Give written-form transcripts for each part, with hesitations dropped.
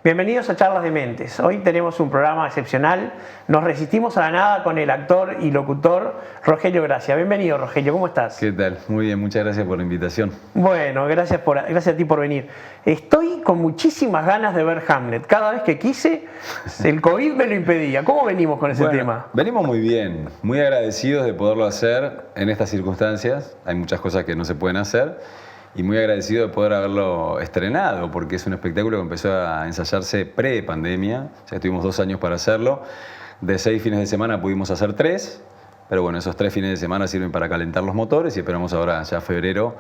Bienvenidos a Charlas de Mentes. Hoy tenemos un programa excepcional. Nos resistimos a la nada con el actor y locutor Rogelio Gracia. Bienvenido, Rogelio, ¿cómo estás? ¿Qué tal? Muy bien, muchas gracias por la invitación. Bueno, gracias a ti por venir. Estoy con muchísimas ganas de ver Hamlet. Cada vez que quise, el COVID me lo impedía. ¿Cómo venimos con ese tema? Venimos muy bien, muy agradecidos de poderlo hacer en estas circunstancias. Hay muchas cosas que no se pueden hacer. Y muy agradecido de poder haberlo estrenado, porque es un espectáculo que empezó a ensayarse pre-pandemia. Ya tuvimos 2 años para hacerlo. De 6 fines de semana pudimos hacer 3, pero bueno, esos 3 fines de semana sirven para calentar los motores y esperamos ahora, ya febrero,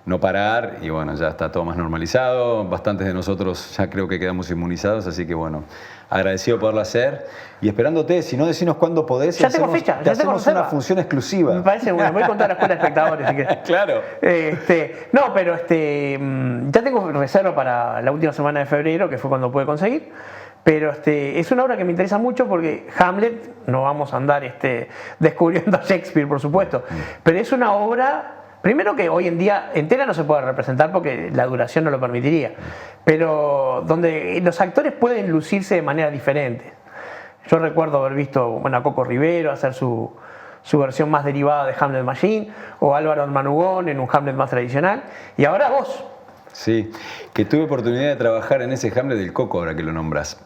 no parar. Y bueno, ya está todo más normalizado. Bastantes de nosotros ya creo que quedamos inmunizados, así que bueno, agradecido de poderlo hacer. Y esperándote, si no, decinos cuándo podés. Ya tengo fecha, ya tengo hacemos una función exclusiva. Me parece bueno, voy a contar a la escuela de espectadores. Así que, claro. No, pero ya tengo reserva para la última semana de febrero, que fue cuando pude conseguir. Pero es una obra que me interesa mucho porque Hamlet, no vamos a andar descubriendo a Shakespeare, por supuesto, pero es una obra, primero que hoy en día entera no se puede representar porque la duración no lo permitiría, pero donde los actores pueden lucirse de manera diferente. Yo recuerdo haber visto a Coco Rivero hacer su versión más derivada de Hamlet Machine, o Álvaro Armanugón en un Hamlet más tradicional, y ahora vos. Sí, que tuve oportunidad de trabajar en ese Hamlet del Coco, ahora que lo nombras.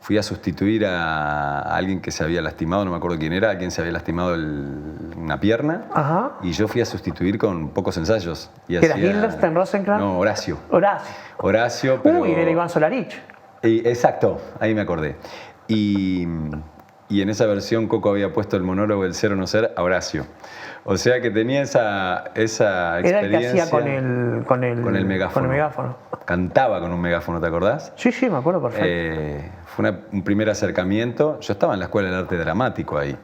Fui a sustituir a alguien que se había lastimado, no me acuerdo quién era, alguien se había lastimado una pierna. Ajá. Y yo fui a sustituir con pocos ensayos. Y ¿Era Guildenstern, Rosencrantz? No, Horacio. Horacio, pero... Uy, era Iván Solarich. Exacto, ahí me acordé. Y en esa versión Coco había puesto el monólogo del ser o no ser a Horacio. O sea que tenía esa experiencia. Era el que hacía con el megáfono. Cantaba con un megáfono, ¿te acordás? Sí, me acuerdo perfecto. Fue un primer acercamiento. Yo estaba en la Escuela del Arte Dramático ahí.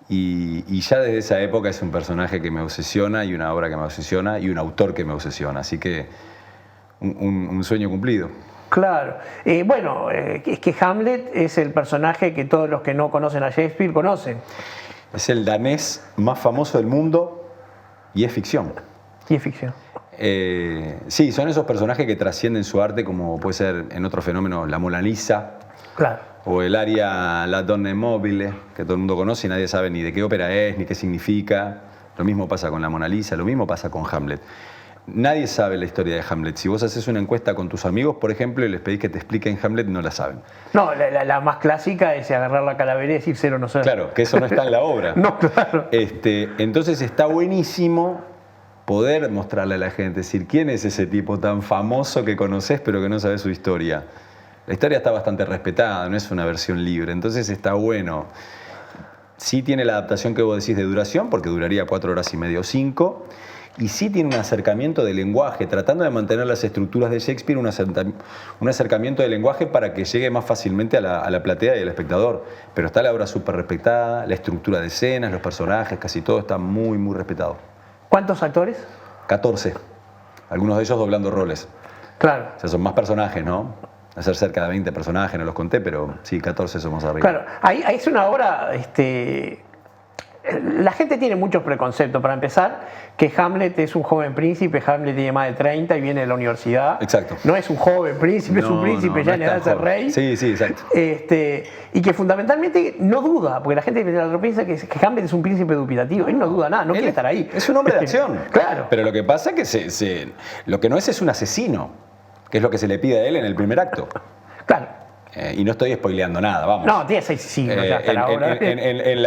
Y ya desde esa época es un personaje que me obsesiona, y una obra que me obsesiona, y un autor que me obsesiona. Así que un sueño cumplido. Claro. Es que Hamlet es el personaje que todos los que no conocen a Shakespeare conocen. Es el danés más famoso del mundo y es ficción. Y es ficción. Sí, son esos personajes que trascienden su arte, como puede ser en otros fenómenos la Mona Lisa. Claro. O el aria La Donna Mobile, que todo el mundo conoce y nadie sabe ni de qué ópera es, ni qué significa. Lo mismo pasa con la Mona Lisa, lo mismo pasa con Hamlet. Nadie sabe la historia de Hamlet. Si vos haces una encuesta con tus amigos, por ejemplo, y les pedís que te expliquen Hamlet, no la saben. No, la más clásica es agarrar la calavera y decir ser o no ser. Claro, que eso no está en la obra. No, claro. Entonces está buenísimo poder mostrarle a la gente, decir, ¿quién es ese tipo tan famoso que conoces pero que no sabes su historia? La historia está bastante respetada, no es una versión libre, entonces está bueno. Sí tiene la adaptación que vos decís de duración, porque duraría 4 horas y media o 5, y sí tiene un acercamiento de lenguaje, tratando de mantener las estructuras de Shakespeare, un acercamiento de lenguaje para que llegue más fácilmente a la platea y al espectador. Pero está la obra súper respetada, la estructura de escenas, los personajes, casi todo está muy, muy respetado. ¿Cuántos actores? 14. Algunos de ellos doblando roles. Claro. O sea, son más personajes, ¿no? Hacer cerca de 20 personajes, no los conté, pero sí, 14 somos arriba. Claro, ahí es una obra... La gente tiene muchos preconceptos. Para empezar, que Hamlet es un joven príncipe, Hamlet tiene más de 30 y viene de la universidad. Exacto. No es un joven príncipe, es un príncipe ya en edad de ser rey. Sí, exacto. Y que fundamentalmente no duda, porque la gente piensa que Hamlet es un príncipe dubitativo. Él no duda nada, no quiere estar ahí. Es un hombre de acción. Claro. Pero lo que pasa es que lo que no es un asesino, que es lo que se le pide a él en el primer acto. Claro. Y no estoy spoileando nada, vamos. No, tiene 6 siglos ya hasta ahora. En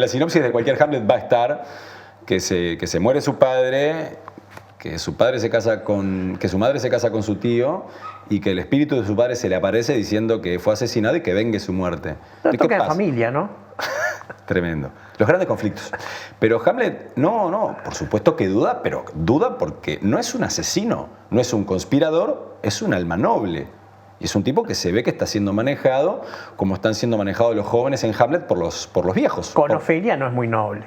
la sinopsis de cualquier Hamlet va a estar que se muere su padre, que su madre se casa con su tío, y que el espíritu de su padre se le aparece diciendo que fue asesinado y que vengue su muerte. No toca la familia, ¿no? Tremendo. Los grandes conflictos. Pero Hamlet, no, por supuesto que duda, pero duda porque no es un asesino, no es un conspirador, es un alma noble. Y es un tipo que se ve que está siendo manejado como están siendo manejados los jóvenes en Hamlet por los viejos. Con Ofelia no es muy noble.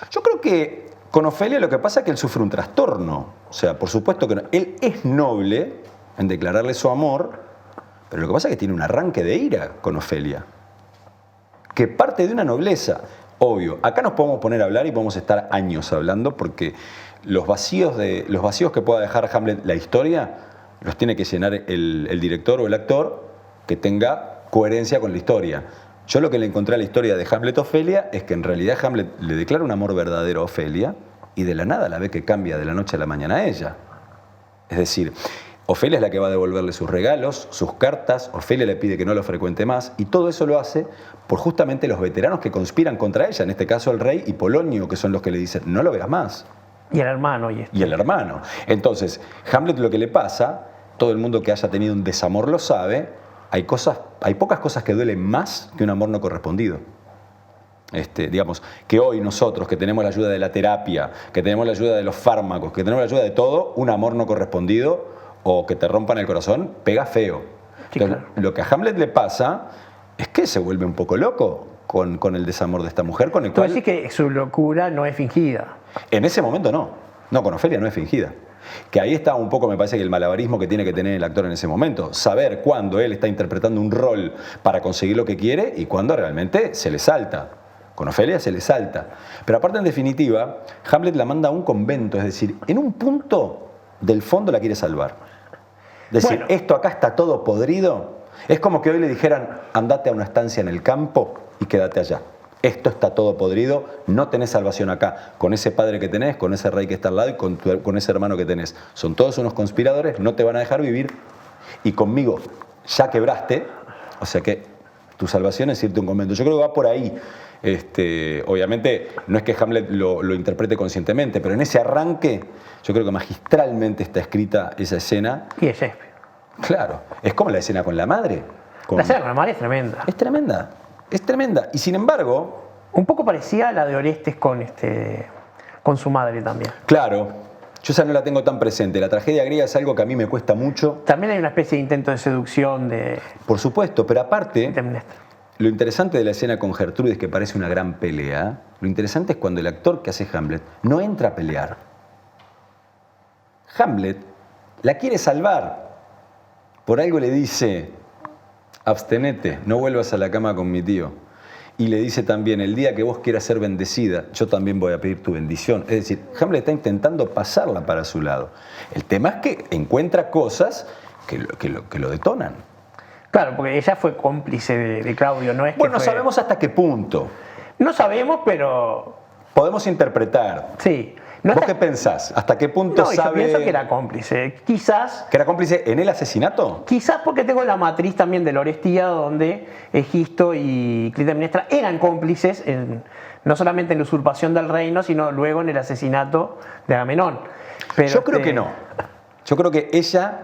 Yo creo que con Ofelia lo que pasa es que él sufre un trastorno. O sea, por supuesto que no. Él es noble en declararle su amor, pero lo que pasa es que tiene un arranque de ira con Ofelia, que parte de una nobleza. Obvio, acá nos podemos poner a hablar y podemos estar años hablando porque los vacíos que pueda dejar Hamlet la historia los tiene que llenar el director o el actor que tenga coherencia con la historia. Yo lo que le encontré a la historia de Hamlet-Ofelia es que en realidad Hamlet le declara un amor verdadero a Ofelia y de la nada la ve que cambia de la noche a la mañana a ella. Es decir, Ofelia es la que va a devolverle sus regalos, sus cartas, Ofelia le pide que no lo frecuente más y todo eso lo hace por justamente los veteranos que conspiran contra ella, en este caso el rey y Polonio, que son los que le dicen no lo veas más. Y el hermano. Y el hermano. Entonces, Hamlet lo que le pasa, todo el mundo que haya tenido un desamor lo sabe, hay pocas cosas que duelen más que un amor no correspondido. Digamos, que hoy nosotros, que tenemos la ayuda de la terapia, que tenemos la ayuda de los fármacos, que tenemos la ayuda de todo, un amor no correspondido o que te rompan el corazón, pega feo. Sí, Entonces, claro. lo que a Hamlet le pasa es que se vuelve un poco loco con el desamor de esta mujer, con el Tú cual... decís que su locura no es fingida. En ese momento no. No, con Ofelia no es fingida. Que ahí está un poco, me parece, que el malabarismo que tiene que tener el actor en ese momento. Saber cuándo él está interpretando un rol para conseguir lo que quiere y cuándo realmente se le salta. Con Ofelia se le salta. Pero aparte, en definitiva, Hamlet la manda a un convento. Es decir, en un punto del fondo la quiere salvar. Es decir, Bueno. esto acá está todo podrido. Es como que hoy le dijeran, andate a una estancia en el campo y quédate allá. Esto está todo podrido, no tenés salvación acá. Con ese padre que tenés, con ese rey que está al lado y con ese hermano que tenés. Son todos unos conspiradores, no te van a dejar vivir. Y conmigo ya quebraste, o sea que tu salvación es irte a un convento. Yo creo que va por ahí. Obviamente no es que Hamlet lo interprete conscientemente, pero en ese arranque yo creo que magistralmente está escrita esa escena. Y es Shakespeare. Claro, es como la escena con la madre. La escena con la madre es tremenda. Es tremenda, es tremenda. Y sin embargo... Un poco parecía a la de Orestes con su madre también. Claro, yo esa no la tengo tan presente. La tragedia griega es algo que a mí me cuesta mucho. También hay una especie de intento de seducción de Por supuesto, pero aparte, Clitemnestra. lo interesante de la escena con Gertrudis, que parece una gran pelea, lo interesante es cuando el actor que hace Hamlet no entra a pelear. Hamlet la quiere salvar. Por algo le dice, abstenete, no vuelvas a la cama con mi tío. Y le dice también, el día que vos quieras ser bendecida, yo también voy a pedir tu bendición. Es decir, Hamlet está intentando pasarla para su lado. El tema es que encuentra cosas que lo detonan. Claro, porque ella fue cómplice de Claudio, no es que Bueno, no fue- sabemos hasta qué punto. No sabemos, pero Podemos interpretar. sí. No ¿Vos está- qué pensás? ¿Hasta qué punto No, yo sabe pienso que era cómplice. Quizás que era cómplice en el asesinato? porque tengo la matriz también de la Orestía, donde Egisto y Clitemnestra eran cómplices, no solamente en la usurpación del reino, sino luego en el asesinato de Agamenón. Pero Yo creo que no. Yo creo que ella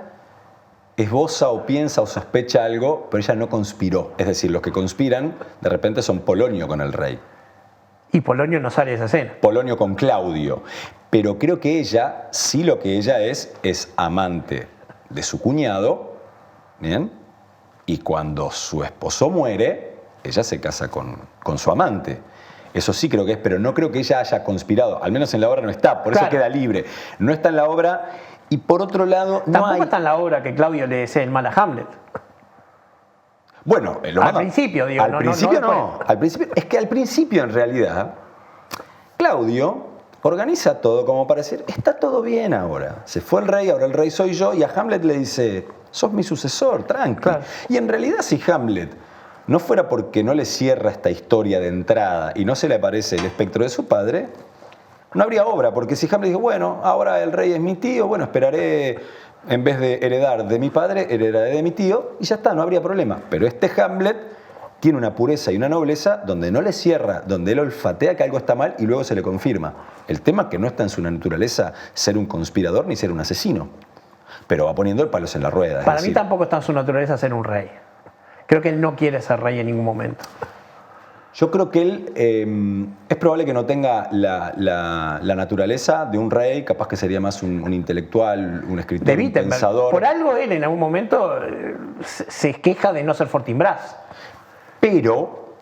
esboza o piensa o sospecha algo, pero ella no conspiró. Es decir, los que conspiran de repente son Polonio con el rey, Y Polonio no sale de esa escena. Polonio con Claudio. Pero creo que ella, sí, lo que ella es amante de su cuñado, ¿bien? Y cuando su esposo muere, ella se casa con su amante. Eso sí creo que es, pero no creo que ella haya conspirado. Al menos en la obra no está, por eso Claro. queda libre. No está en la obra y por otro lado no Tampoco hay... está en la obra que Claudio le desee el mal a Hamlet. Bueno, Al principio, digo, Al no principio después. no. Al principio, es que al principio, en realidad, Claudio organiza todo como para decir, está todo bien ahora. Se fue el rey, ahora el rey soy yo, y a Hamlet le dice, sos mi sucesor, tranqui. Claro. Y en realidad, si Hamlet no fuera porque no le cierra esta historia de entrada y no se le aparece el espectro de su padre, no habría obra, porque si Hamlet dice, bueno, ahora el rey es mi tío, bueno, esperaré, en vez de heredar de mi padre, heredaré de mi tío, y ya está, no habría problema. Pero este Hamlet tiene una pureza y una nobleza donde no le cierra, donde él olfatea que algo está mal y luego se le confirma. El tema es que no está en su naturaleza ser un conspirador ni ser un asesino, pero va poniendo el palos en la rueda. es Para mí decir, tampoco está en su naturaleza ser un rey. Creo que él no quiere ser rey en ningún momento. Yo creo que él es probable que no tenga la naturaleza de un rey, capaz que sería más un intelectual, un escritor, De un Wittenberg. pensador. Por algo él en algún momento se queja de no ser Fortinbras. Pero,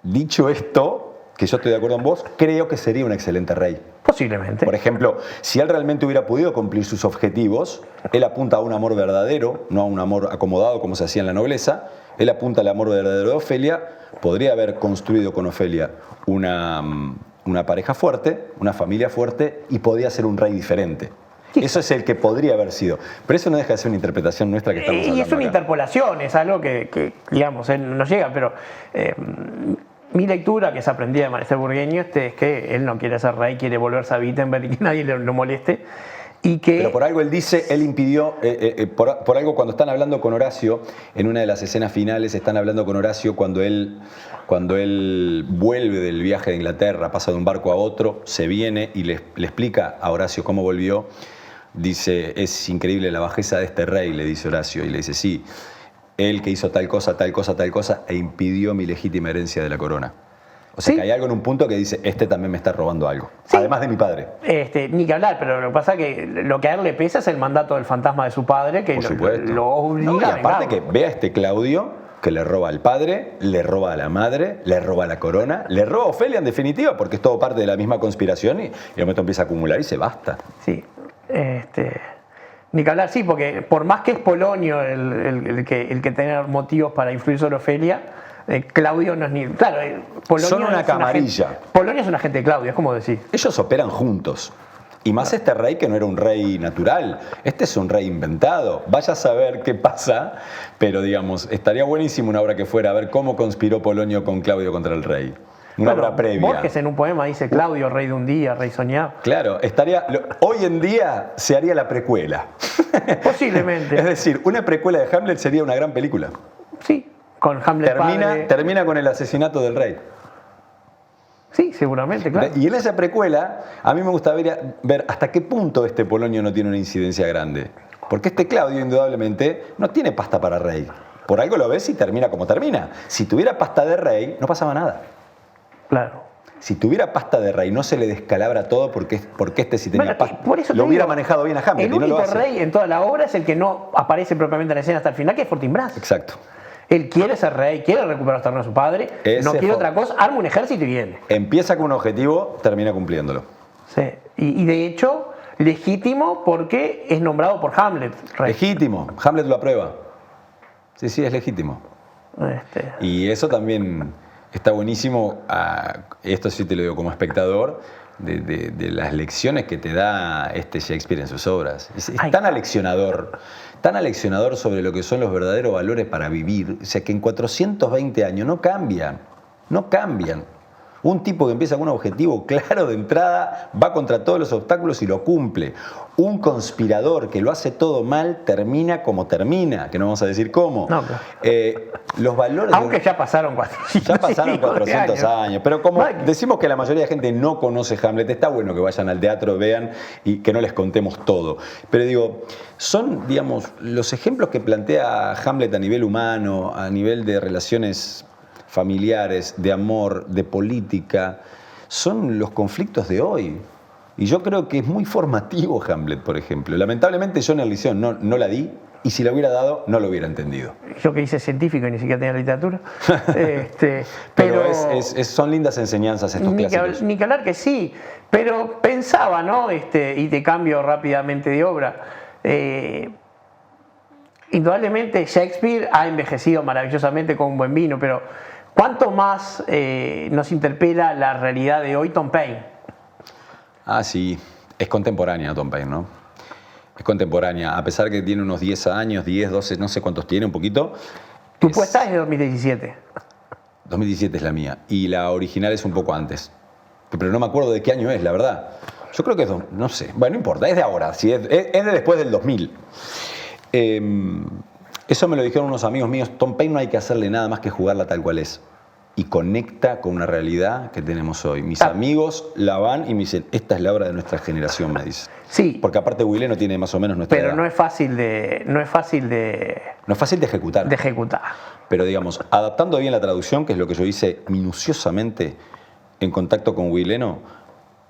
dicho esto, que yo estoy de acuerdo con vos, creo que sería un excelente rey. Posiblemente. Por ejemplo, si él realmente hubiera podido cumplir sus objetivos, él apunta a un amor verdadero, no a un amor acomodado como se hacía en la nobleza, él apunta al amor verdadero de Ofelia, podría haber construido con Ofelia una pareja fuerte, una familia fuerte, y podía ser un rey diferente. Eso es el que podría haber sido. Pero eso no deja de ser una interpretación nuestra que estamos hablando Y es una acá. interpolación, es algo que digamos, él no llega, pero mi lectura, que es aprendida de Maestro Burgueño, es que él no quiere ser rey, quiere volverse a Wittenberg y que nadie lo moleste. Y que, pero por algo él dice, él impidió, por algo cuando están hablando con Horacio, en una de las escenas finales están hablando con Horacio cuando él vuelve del viaje de Inglaterra, pasa de un barco a otro, se viene y le explica a Horacio cómo volvió. Dice, es increíble la bajeza de este rey, le dice Horacio, y le dice, sí, él que hizo tal cosa, tal cosa, tal cosa, e impidió mi legítima herencia de la corona. O sea, sí, que hay algo en un punto que dice, este también me está robando algo, sí, además de mi padre. Ni que hablar, pero lo que pasa es que lo que a él le pesa es el mandato del fantasma de su padre, que Por supuesto. lo obliga No, y a aparte vengarlo. que vea este Claudio que le roba al padre, le roba a la madre, le roba la corona, le roba a Ofelia en definitiva, porque es todo parte de la misma conspiración y el momento empieza a acumular y se basta. Sí, ni que hablar, sí, porque por más que es Polonio el que tiene motivos para influir sobre Ofelia, Claudio no es ni... Claro, Polonio Son una es camarilla. Polonio es un agente de Claudio, es como decir. Ellos operan juntos. Y más este rey que no era un rey natural. Este es un rey inventado. Vaya a saber qué pasa, pero digamos, estaría buenísimo una obra que fuera a ver cómo conspiró Polonio con Claudio contra el rey. Una obra previa. Borges en un poema dice Claudio, rey de un día, rey soñado. Claro, hoy en día se haría la precuela. Posiblemente. Es decir, una precuela de Hamlet sería una gran película. Sí, con Hamlet padre. Termina con el asesinato del rey. Sí, seguramente, claro. Y en esa precuela, a mí me gusta ver hasta qué punto este Polonio no tiene una incidencia grande. Porque este Claudio, indudablemente, no tiene pasta para rey. Por algo lo ves y termina como termina. Si tuviera pasta de rey, no pasaba nada. Claro. Si tuviera pasta de rey, no se le descalabra todo porque este sí tenía pasta. Por eso te lo hubiera digo, manejado bien a Hamlet el y no lo único hace. rey en toda la obra es el que no aparece propiamente en la escena hasta el final, que es Fortinbras. Exacto. Él quiere ser rey, quiere recuperar los terrenos de su padre, no quiere otra cosa, arma un ejército y viene. Empieza con un objetivo, termina cumpliéndolo. Sí. Y de hecho, legítimo porque es nombrado por Hamlet. Rey. Legítimo. Hamlet lo aprueba. Sí, sí, es legítimo. Este, Y eso también está buenísimo, esto sí te lo digo como espectador, de las lecciones que te da este Shakespeare en sus obras. Es tan aleccionador sobre lo que son los verdaderos valores para vivir, o sea que en 420 años no cambian. Un tipo que empieza con un objetivo claro de entrada, va contra todos los obstáculos y lo cumple. Un conspirador que lo hace todo mal termina como termina, que no vamos a decir cómo. No, claro. Los valores... aunque ya pasaron 400 años. Pero como decimos que la mayoría de gente no conoce Hamlet, está bueno que vayan al teatro, vean y que no les contemos todo. Pero digo, son, digamos, los ejemplos que plantea Hamlet a nivel humano, a nivel de relaciones familiares, de amor, de política, son los conflictos de hoy. Y yo creo que es muy formativo Hamlet, por ejemplo. Lamentablemente yo en el liceo no la di, y si la hubiera dado, no lo hubiera entendido. Yo que hice científico y ni siquiera tenía literatura. pero son lindas enseñanzas estos clásicos. Ni que hablar que sí, pero pensaba, ¿no? Y te cambio rápidamente de obra. Indudablemente Shakespeare ha envejecido maravillosamente con un buen vino, pero ¿cuánto más nos interpela la realidad de hoy Tom Paine? Ah, sí. Es contemporánea Tom Paine, ¿no? Es contemporánea. A pesar que tiene unos 10 años, 10, 12, no sé cuántos tiene, un poquito. Tu puesta es de 2017. 2017 es la mía. Y la original es un poco antes. Pero no me acuerdo de qué año es, la verdad. Yo creo que es, no sé. Bueno, no importa, es de ahora. Sí, es de después del 2000. Eso me lo dijeron unos amigos míos. Tom Paine no hay que hacerle nada más que jugarla tal cual es. Y conecta con una realidad que tenemos hoy. Mis amigos la van y me dicen, esta es la obra de nuestra generación, me dicen. Sí. Porque aparte Guileno tiene más o menos nuestra edad. Pero no es fácil de ejecutar. De ejecutar. Pero digamos, adaptando bien la traducción, que es lo que yo hice minuciosamente en contacto con Guileno,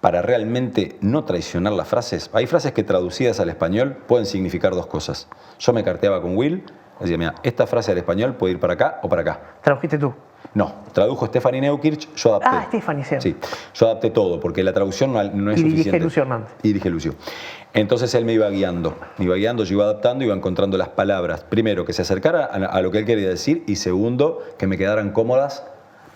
para realmente no traicionar las frases. Hay frases que traducidas al español pueden significar dos cosas. Yo me carteaba con Will, decía, mira, esta frase al español puede ir para acá o para acá. ¿Tradujiste tú? No, tradujo Stephanie Neukirch, yo adapté. Ah, Stephanie, sí. Sí, yo adapté todo, porque la traducción no es suficiente. Y dirige Lucio Hernández. Y dirige Lucio. Entonces él me iba guiando, yo iba adaptando, iba encontrando las palabras. Primero, que se acercara a lo que él quería decir, y segundo, que me quedaran cómodas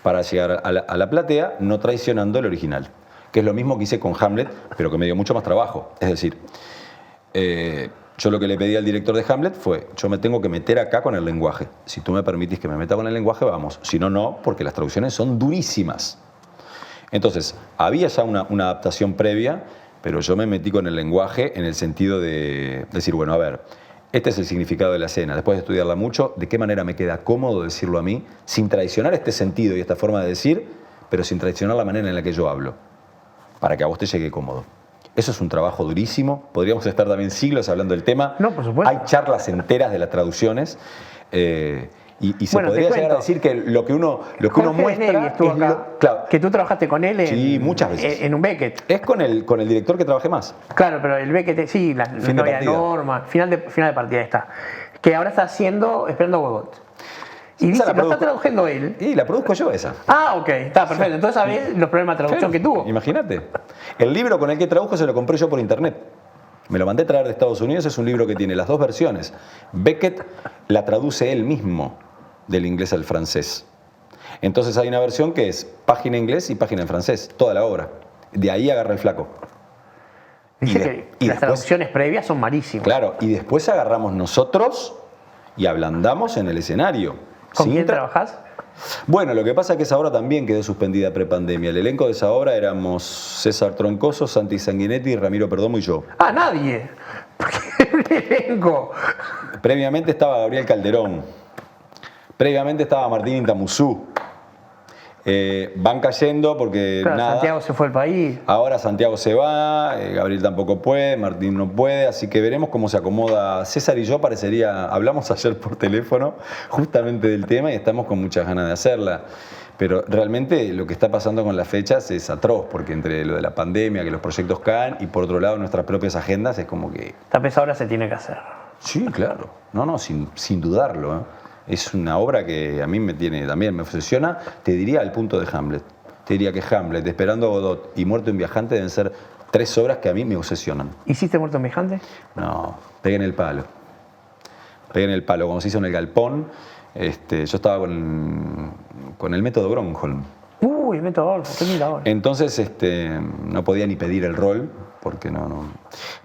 para llegar a la platea, no traicionando el original. Que es lo mismo que hice con Hamlet, pero que me dio mucho más trabajo. Es decir, Yo lo que le pedí al director de Hamlet fue, yo me tengo que meter acá con el lenguaje. Si tú me permitís que me meta con el lenguaje, vamos. Si no, no, porque las traducciones son durísimas. Entonces, había ya una adaptación previa, pero yo me metí con el lenguaje en el sentido de decir, bueno, a ver, este es el significado de la escena. Después de estudiarla mucho, ¿de qué manera me queda cómodo decirlo a mí? Sin traicionar este sentido y esta forma de decir, pero sin traicionar la manera en la que yo hablo. Para que a vos te llegue cómodo. Eso es un trabajo durísimo. Podríamos estar también siglos hablando del tema. No, por supuesto. Hay charlas enteras de las traducciones. Y se podría llegar a decir que lo que uno muestra estuvo acá, claro, que tú trabajaste con él sí, muchas veces. En un Beckett. Es con el director que trabajé más. Claro, pero el Beckett, sí, la Fin de novia partida. Norma, final de partida está. Que ahora está haciendo Esperando a Godot. Y Esa dice, la lo está produzco- traduciendo él. Y la produzco yo esa. Ah, ok, está perfecto. Entonces sabés los problemas de traducción que tuvo. Imagínate. El libro con el que tradujo se lo compré yo por internet. Me lo mandé traer de Estados Unidos. Es un libro que tiene las dos versiones. Beckett la traduce él mismo del inglés al francés. Entonces hay una versión que es página en inglés y página en francés, toda la obra. De ahí agarra el flaco. Dice Y que las las traducciones previas son malísimas. Claro, y después agarramos nosotros y ablandamos en el escenario. ¿Con Sin quién tra- trabajás? Bueno, lo que pasa es que esa obra también quedó suspendida prepandemia. El elenco de esa obra éramos César Troncoso, Santi Sanguinetti, Ramiro Perdomo y yo. Ah, nadie. Porque elenco. Previamente estaba Gabriel Calderón. Previamente estaba Martín Intamuzú. Van cayendo porque Claro, nada. Santiago se fue al país. Ahora Santiago se va, Gabriel tampoco puede, Martín no puede, así que veremos cómo se acomoda. César y yo hablamos ayer por teléfono justamente del tema y estamos con muchas ganas de hacerla. Pero realmente lo que está pasando con las fechas es atroz, porque entre lo de la pandemia, que los proyectos caen, y por otro lado nuestras propias agendas, es como que... Esta pesa ahora se tiene que hacer. Sí, claro. No, sin dudarlo, ¿eh? Es una obra que a mí también me obsesiona, te diría al punto de Hamlet. Te diría que Hamlet, Esperando a Godot y Muerto en Viajante deben ser 3 obras que a mí me obsesionan. ¿Hiciste Muerto en Viajante? No, pegué en el palo. Pegué en el palo. Cuando se hizo en el Galpón, yo estaba con el método Gronholm. Uy, el método Adolfo, qué linda obra. Entonces no podía ni pedir el rol, porque no.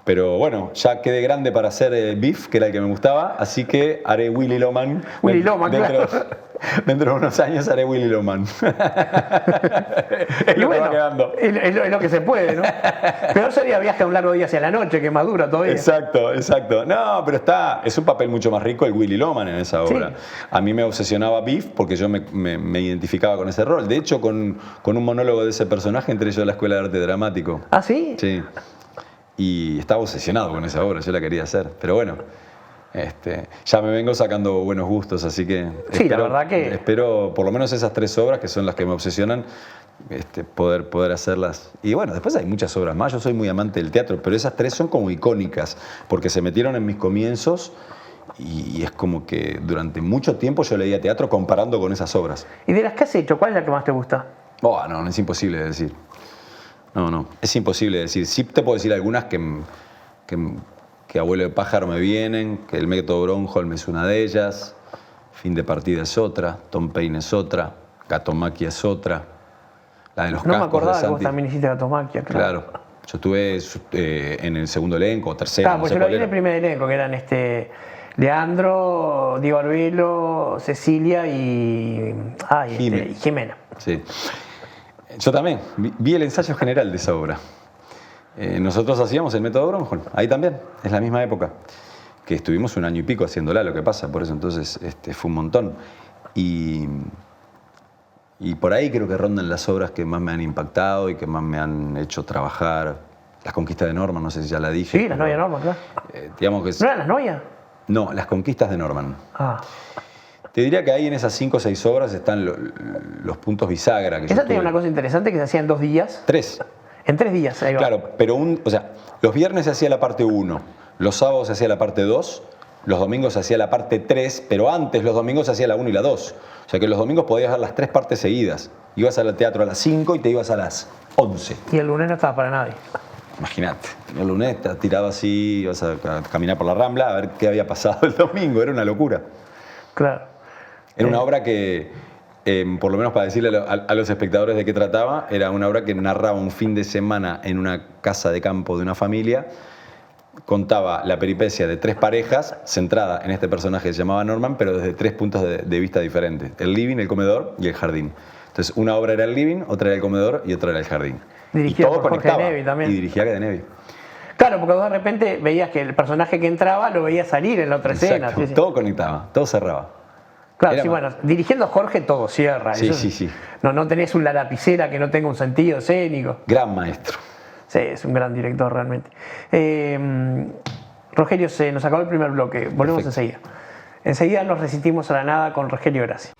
Pero bueno, ya quedé grande para hacer Beef, que era el que me gustaba, así que haré Willy Loman. Willy Loman, claro. Dentro de unos años haré Willy Loman. Es Y lo que bueno, va quedando. es lo que se puede, ¿no? Peor sería Viaje a un largo día hacia la noche, que es más dura todavía. Exacto. No, pero es un papel mucho más rico el Willy Loman en esa obra. Sí. A mí me obsesionaba Beef porque yo me identificaba con ese rol. De hecho, con un monólogo de ese personaje entré yo a la Escuela de Arte Dramático. ¿Ah, sí? Sí. Y estaba obsesionado con esa obra, yo la quería hacer. Pero bueno, ya me vengo sacando buenos gustos, así que Sí, la verdad que- espero por lo menos esas 3 obras que son las que me obsesionan, poder hacerlas. Y bueno, después hay muchas obras más, yo soy muy amante del teatro, pero esas 3 son como icónicas, porque se metieron en mis comienzos y es como que durante mucho tiempo yo leía teatro comparando con esas obras. ¿Y de las que has hecho, cuál es la que más te gusta? Oh, no, es imposible de decir. No, es imposible de decir. Sí te puedo decir algunas que Abuelo de Pájaro me vienen, que el método Gronholm es una de ellas, Fin de Partida es otra, Tom Paine es otra, Gatomaquia es otra, la de los No me cascos acordaba de que vos Santi. también hiciste Gatomaquia, claro. Claro, yo estuve en el segundo elenco, o tercero, Claro, no pues sé yo lo cuál vi en era. el primer elenco, que eran Leandro, Diego Arbelo, Cecilia y Jimena. Sí. Yo también vi el ensayo general de esa obra. Nosotros hacíamos el método Gronholm, ahí también, es la misma época, que estuvimos 1 año y pico haciéndola, lo que pasa, por eso entonces fue un montón. Y por ahí creo que rondan las obras que más me han impactado y que más me han hecho trabajar. Las conquistas de Norman, no sé si ya la dije. Sí, las novias Norman, claro. Digamos que ¿No eran las novias? No, las conquistas de Norman. Ah. Te diría que ahí en esas 5 o 6 obras están los puntos bisagra que yo Esa tenía tuve. una cosa interesante que se hacía en 2 días. 3. En 3 días, ahí va. Claro, pero los viernes se hacía la parte 1, los sábados se hacía la parte 2, los domingos se hacía la parte 3, pero antes los domingos se hacía la 1 y la 2. O sea que los domingos podías ver las 3 partes seguidas. Ibas al teatro a las 5 y te ibas a las 11. Y el lunes no estaba para nadie. Imagínate, el lunes te tirado así, ibas a caminar por la Rambla a ver qué había pasado el domingo, era una locura. Claro. Era una obra que, por lo menos para decirle a los espectadores de qué trataba, era una obra que narraba un fin de semana en una casa de campo de una familia contaba la peripecia de 3 parejas centrada en este personaje que se llamaba Norman, pero desde 3 puntos de vista diferentes. El living, el comedor y el jardín. Entonces, una obra era el living, otra era el comedor y otra era el jardín. Dirigido y todo por Jorge conectaba. Nevi también. Y dirigía de Nevi. Claro, porque vos de repente veías que el personaje que entraba lo veías salir en la otra escena. Exacto. Sí, sí. Todo conectaba, todo cerraba. Claro, Era sí, más. bueno, dirigiendo a Jorge todo cierra. Sí, Eso, sí, sí. No tenés una lapicera que no tenga un sentido escénico. Gran maestro. Sí, es un gran director realmente. Rogelio, se nos acabó el primer bloque. Volvemos Perfecto. enseguida. Enseguida nos resistimos a la nada con Rogelio Gracia.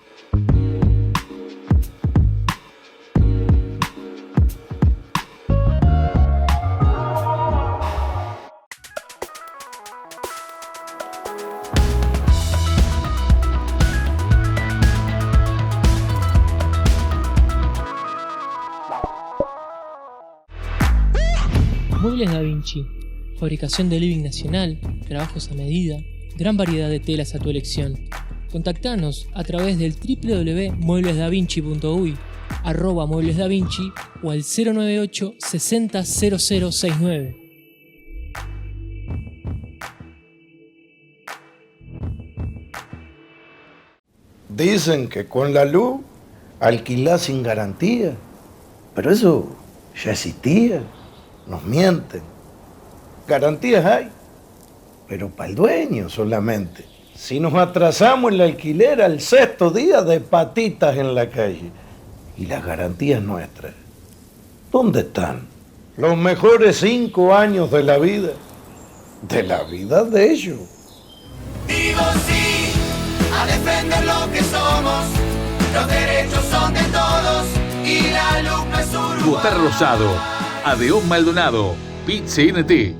Muebles Da Vinci, fabricación de living nacional, trabajos a medida, gran variedad de telas a tu elección. Contactanos a través del www.mueblesdavinci.uy, @mueblesdavinci o al 098 60 0069. Dicen que con la luz alquilás sin garantía, pero eso ya existía, nos mienten. Garantías hay, pero para el dueño solamente. Si nos atrasamos el alquiler al 6.º día de patitas en la calle, y las garantías nuestras, ¿dónde están? Los mejores 5 años de la vida de ellos. Digo sí a defender lo que somos. Los derechos son de todos y la luz no es Uruguay. Gustar Rosado, Adeón Maldonado, Pizza NT.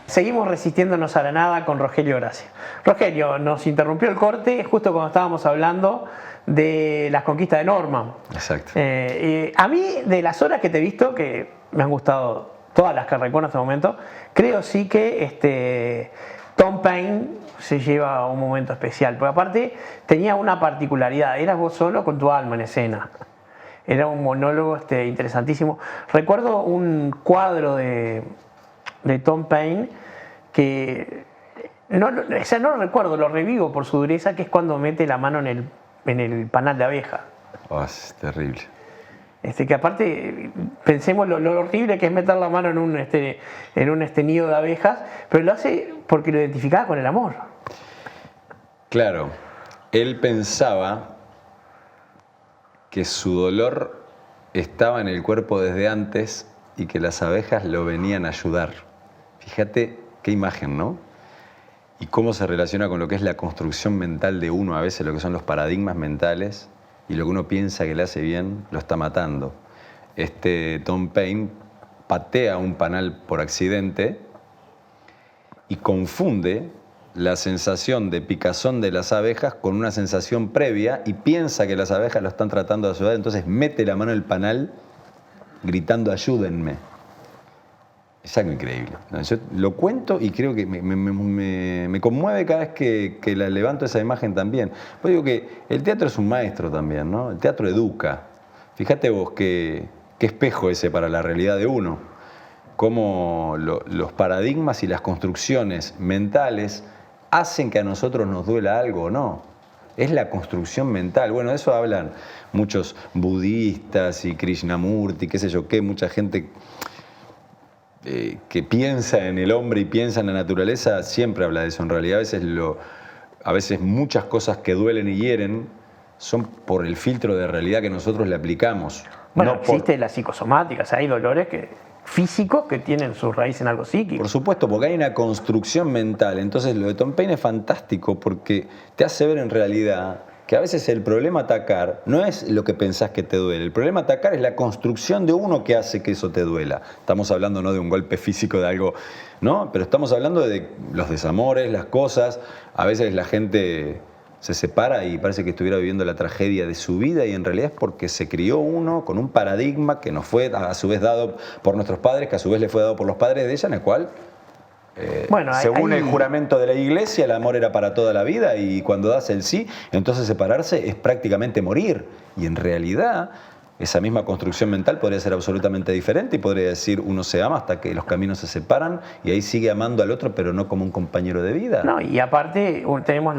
Seguimos resistiéndonos a la nada con Rogelio Gracia. Rogelio, nos interrumpió el corte justo cuando estábamos hablando de las conquistas de Norman. Exacto. A mí, de las horas que te he visto, que me han gustado todas las que recuerdo en este momento, creo sí que Tom Paine se lleva un momento especial, porque aparte tenía una particularidad, eras vos solo con tu alma en escena. Era un monólogo interesantísimo. Recuerdo un cuadro de Tom Paine que no lo recuerdo, lo revivo por su dureza, que es cuando mete la mano en el panal de abeja. Oh, es terrible. Que aparte pensemos lo horrible que es meter la mano en un nido de abejas, pero lo hace porque lo identificaba con el amor. Claro, él pensaba que su dolor estaba en el cuerpo desde antes y que las abejas lo venían a ayudar. Fíjate qué imagen, ¿no? Y cómo se relaciona con lo que es la construcción mental de uno, a veces lo que son los paradigmas mentales, y lo que uno piensa que le hace bien, lo está matando. Tom Paine patea un panal por accidente y confunde la sensación de picazón de las abejas con una sensación previa y piensa que las abejas lo están tratando de ayudar, entonces mete la mano en el panal gritando ayúdenme. Es algo increíble. No, yo lo cuento y creo que me conmueve cada vez que la levanto esa imagen también. Pues digo que el teatro es un maestro también, ¿no? El teatro educa. Fíjate vos qué espejo ese para la realidad de uno. Cómo los paradigmas y las construcciones mentales hacen que a nosotros nos duela algo o no. Es la construcción mental. Bueno, de eso hablan muchos budistas y Krishnamurti, qué sé yo qué, mucha gente que piensa en el hombre y piensa en la naturaleza, siempre habla de eso. En realidad a veces muchas cosas que duelen y hieren son por el filtro de realidad que nosotros le aplicamos. Bueno, no por... existe la psicosomática, o sea, hay dolores físicos que tienen su raíz en algo psíquico. Por supuesto, porque hay una construcción mental. Entonces lo de Tom Paine es fantástico porque te hace ver en realidad que a veces el problema atacar no es lo que pensás que te duele. El problema atacar es la construcción de uno que hace que eso te duela. Estamos hablando no de un golpe físico, de algo, ¿no? Pero estamos hablando de los desamores, las cosas. A veces la gente se separa y parece que estuviera viviendo la tragedia de su vida y en realidad es porque se crió uno con un paradigma que nos fue a su vez dado por nuestros padres, que a su vez le fue dado por los padres de ella, en el cual Bueno, según el juramento de la iglesia, el amor era para toda la vida y cuando das el sí, entonces separarse es prácticamente morir. Y en realidad, esa misma construcción mental podría ser absolutamente diferente y podría decir uno se ama hasta que los caminos se separan y ahí sigue amando al otro, pero no como un compañero de vida. No, y aparte tenemos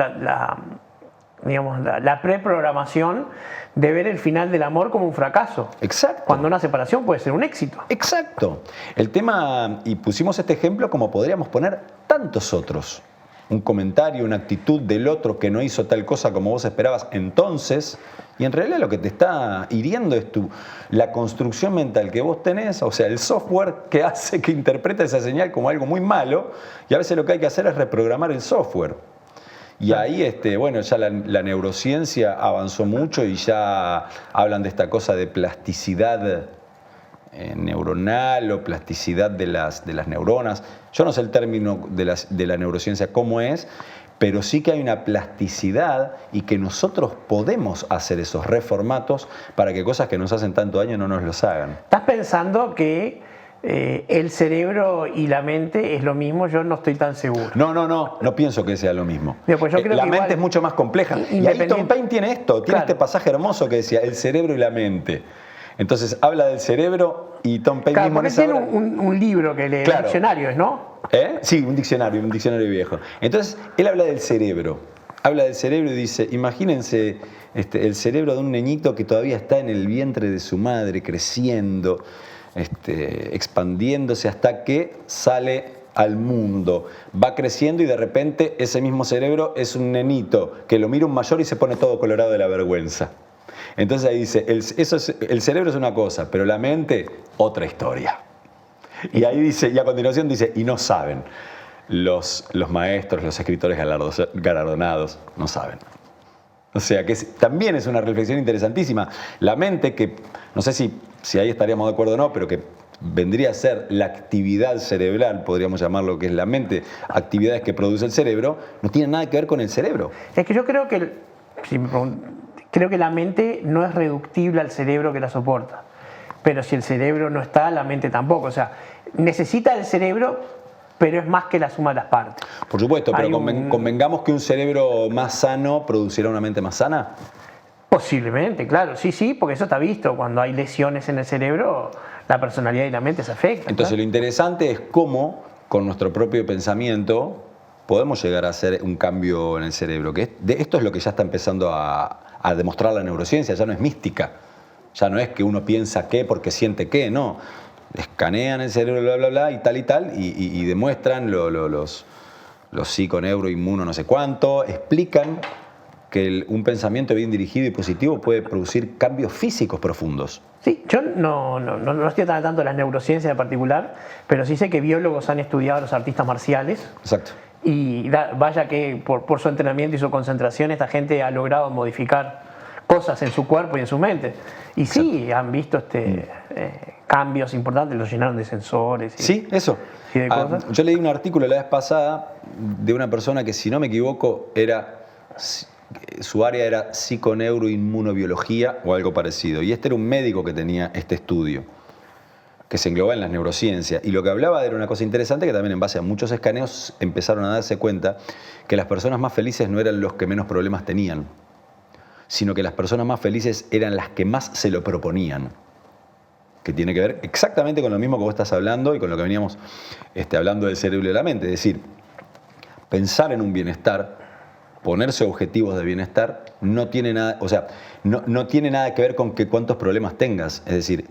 digamos, la preprogramación de ver el final del amor como un fracaso. Exacto. Cuando una separación puede ser un éxito. Exacto. El tema, y pusimos este ejemplo como podríamos poner tantos otros. Un comentario, una actitud del otro que no hizo tal cosa como vos esperabas entonces, y en realidad lo que te está hiriendo es la construcción mental que vos tenés, o sea, el software que hace que interpreta esa señal como algo muy malo, y a veces lo que hay que hacer es reprogramar el software. Y ahí, bueno, ya la neurociencia avanzó mucho y ya hablan de esta cosa de plasticidad neuronal o plasticidad de las neuronas. Yo no sé el término de la neurociencia cómo es, pero sí que hay una plasticidad y que nosotros podemos hacer esos reformatos para que cosas que nos hacen tanto daño no nos los hagan. ¿Estás pensando que el cerebro y la mente es lo mismo? Yo no estoy tan seguro. No pienso que sea lo mismo. Bien, pues yo creo la que mente igual, es mucho más compleja. Y ahí Tom Paine tiene esto, tiene este pasaje hermoso que decía el cerebro y la mente. Entonces habla del cerebro y Tom Paine mismo porque tiene un libro que lee, diccionarios, ¿no? Sí, un diccionario viejo. Entonces él habla del cerebro y dice, imagínense el cerebro de un niñito que todavía está en el vientre de su madre creciendo, expandiéndose hasta que sale al mundo, va creciendo y de repente ese mismo cerebro es un nenito que lo mira un mayor y se pone todo colorado de la vergüenza. Entonces ahí dice, el cerebro es una cosa, pero la mente otra historia. Y ahí dice, y a continuación dice, y no saben, los maestros, los escritores galardonados, no saben. O sea que también es una reflexión interesantísima. La mente, que no sé si ahí estaríamos de acuerdo o no, pero que vendría a ser la actividad cerebral, podríamos llamarlo que es la mente, actividades que produce el cerebro, no tiene nada que ver con el cerebro. Es que yo creo que, creo que la mente no es reductible al cerebro que la soporta. Pero si el cerebro no está, la mente tampoco. O sea, necesita el cerebro, pero es más que la suma de las partes. Por supuesto, pero convengamos que un cerebro más sano producirá una mente más sana. Posiblemente, claro, sí, porque eso está visto. Cuando hay lesiones en el cerebro, la personalidad y la mente se afectan. Entonces, lo interesante es cómo, con nuestro propio pensamiento, podemos llegar a hacer un cambio en el cerebro. Esto es lo que ya está empezando a demostrar la neurociencia, ya no es mística. Ya no es que uno piensa qué porque siente qué, no. Escanean el cerebro, bla, bla, bla, y tal, y demuestran los psico, neuro, inmuno, no sé cuánto, explican que un pensamiento bien dirigido y positivo puede producir cambios físicos profundos. Sí, yo no estoy tanto en las neurociencias en particular, pero sí sé que biólogos han estudiado a los artistas marciales. Exacto. Y vaya que por su entrenamiento y su concentración esta gente ha logrado modificar cosas en su cuerpo y en su mente. Y sí, han visto cambios importantes, los llenaron de sensores. Sí, eso. Y de cosas. Yo leí un artículo la vez pasada de una persona que, si no me equivoco, su área era psiconeuroinmunobiología o algo parecido. Y este era un médico que tenía este estudio, que se engloba en las neurociencias. Y lo que hablaba era una cosa interesante, que también en base a muchos escaneos empezaron a darse cuenta que las personas más felices no eran los que menos problemas tenían, sino que las personas más felices eran las que más se lo proponían. Que tiene que ver exactamente con lo mismo que vos estás hablando y con lo que veníamos hablando del cerebro y de la mente. Es decir, pensar en un bienestar, ponerse objetivos de bienestar, no tiene nada que ver con cuántos problemas tengas. Es decir,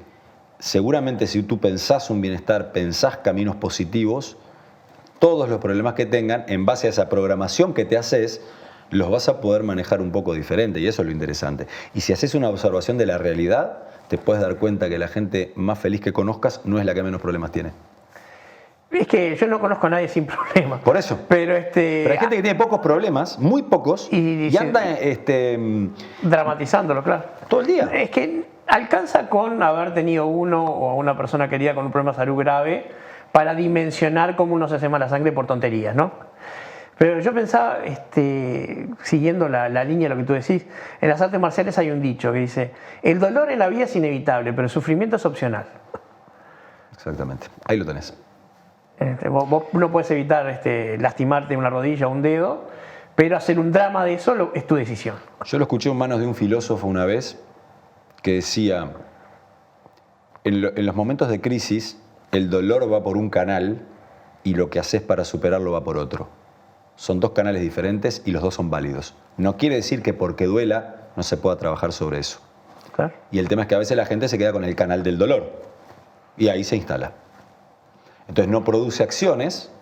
seguramente si tú pensás un bienestar, pensás caminos positivos, todos los problemas que tengan, en base a esa programación que te haces, los vas a poder manejar un poco diferente, y eso es lo interesante. Y si haces una observación de la realidad, te puedes dar cuenta que la gente más feliz que conozcas no es la que menos problemas tiene. Es que yo no conozco a nadie sin problemas. Por eso. Pero hay gente que tiene pocos problemas, muy pocos, y anda dramatizándolo, claro. Todo el día. Es que alcanza con haber tenido uno o una persona querida con un problema de salud grave para dimensionar cómo uno se hace mala sangre por tonterías, ¿no? Pero yo pensaba, siguiendo la línea de lo que tú decís, en las artes marciales hay un dicho que dice: el dolor en la vida es inevitable, pero el sufrimiento es opcional. Exactamente, ahí lo tenés. Vos no puedes evitar lastimarte una rodilla o un dedo, pero hacer un drama de eso es tu decisión. Yo lo escuché en manos de un filósofo una vez que decía, en los momentos de crisis, el dolor va por un canal y lo que haces para superarlo va por otro. Son dos canales diferentes y los dos son válidos. No quiere decir que porque duela no se pueda trabajar sobre eso. Claro. Y el tema es que a veces la gente se queda con el canal del dolor y ahí se instala. Entonces no produce acciones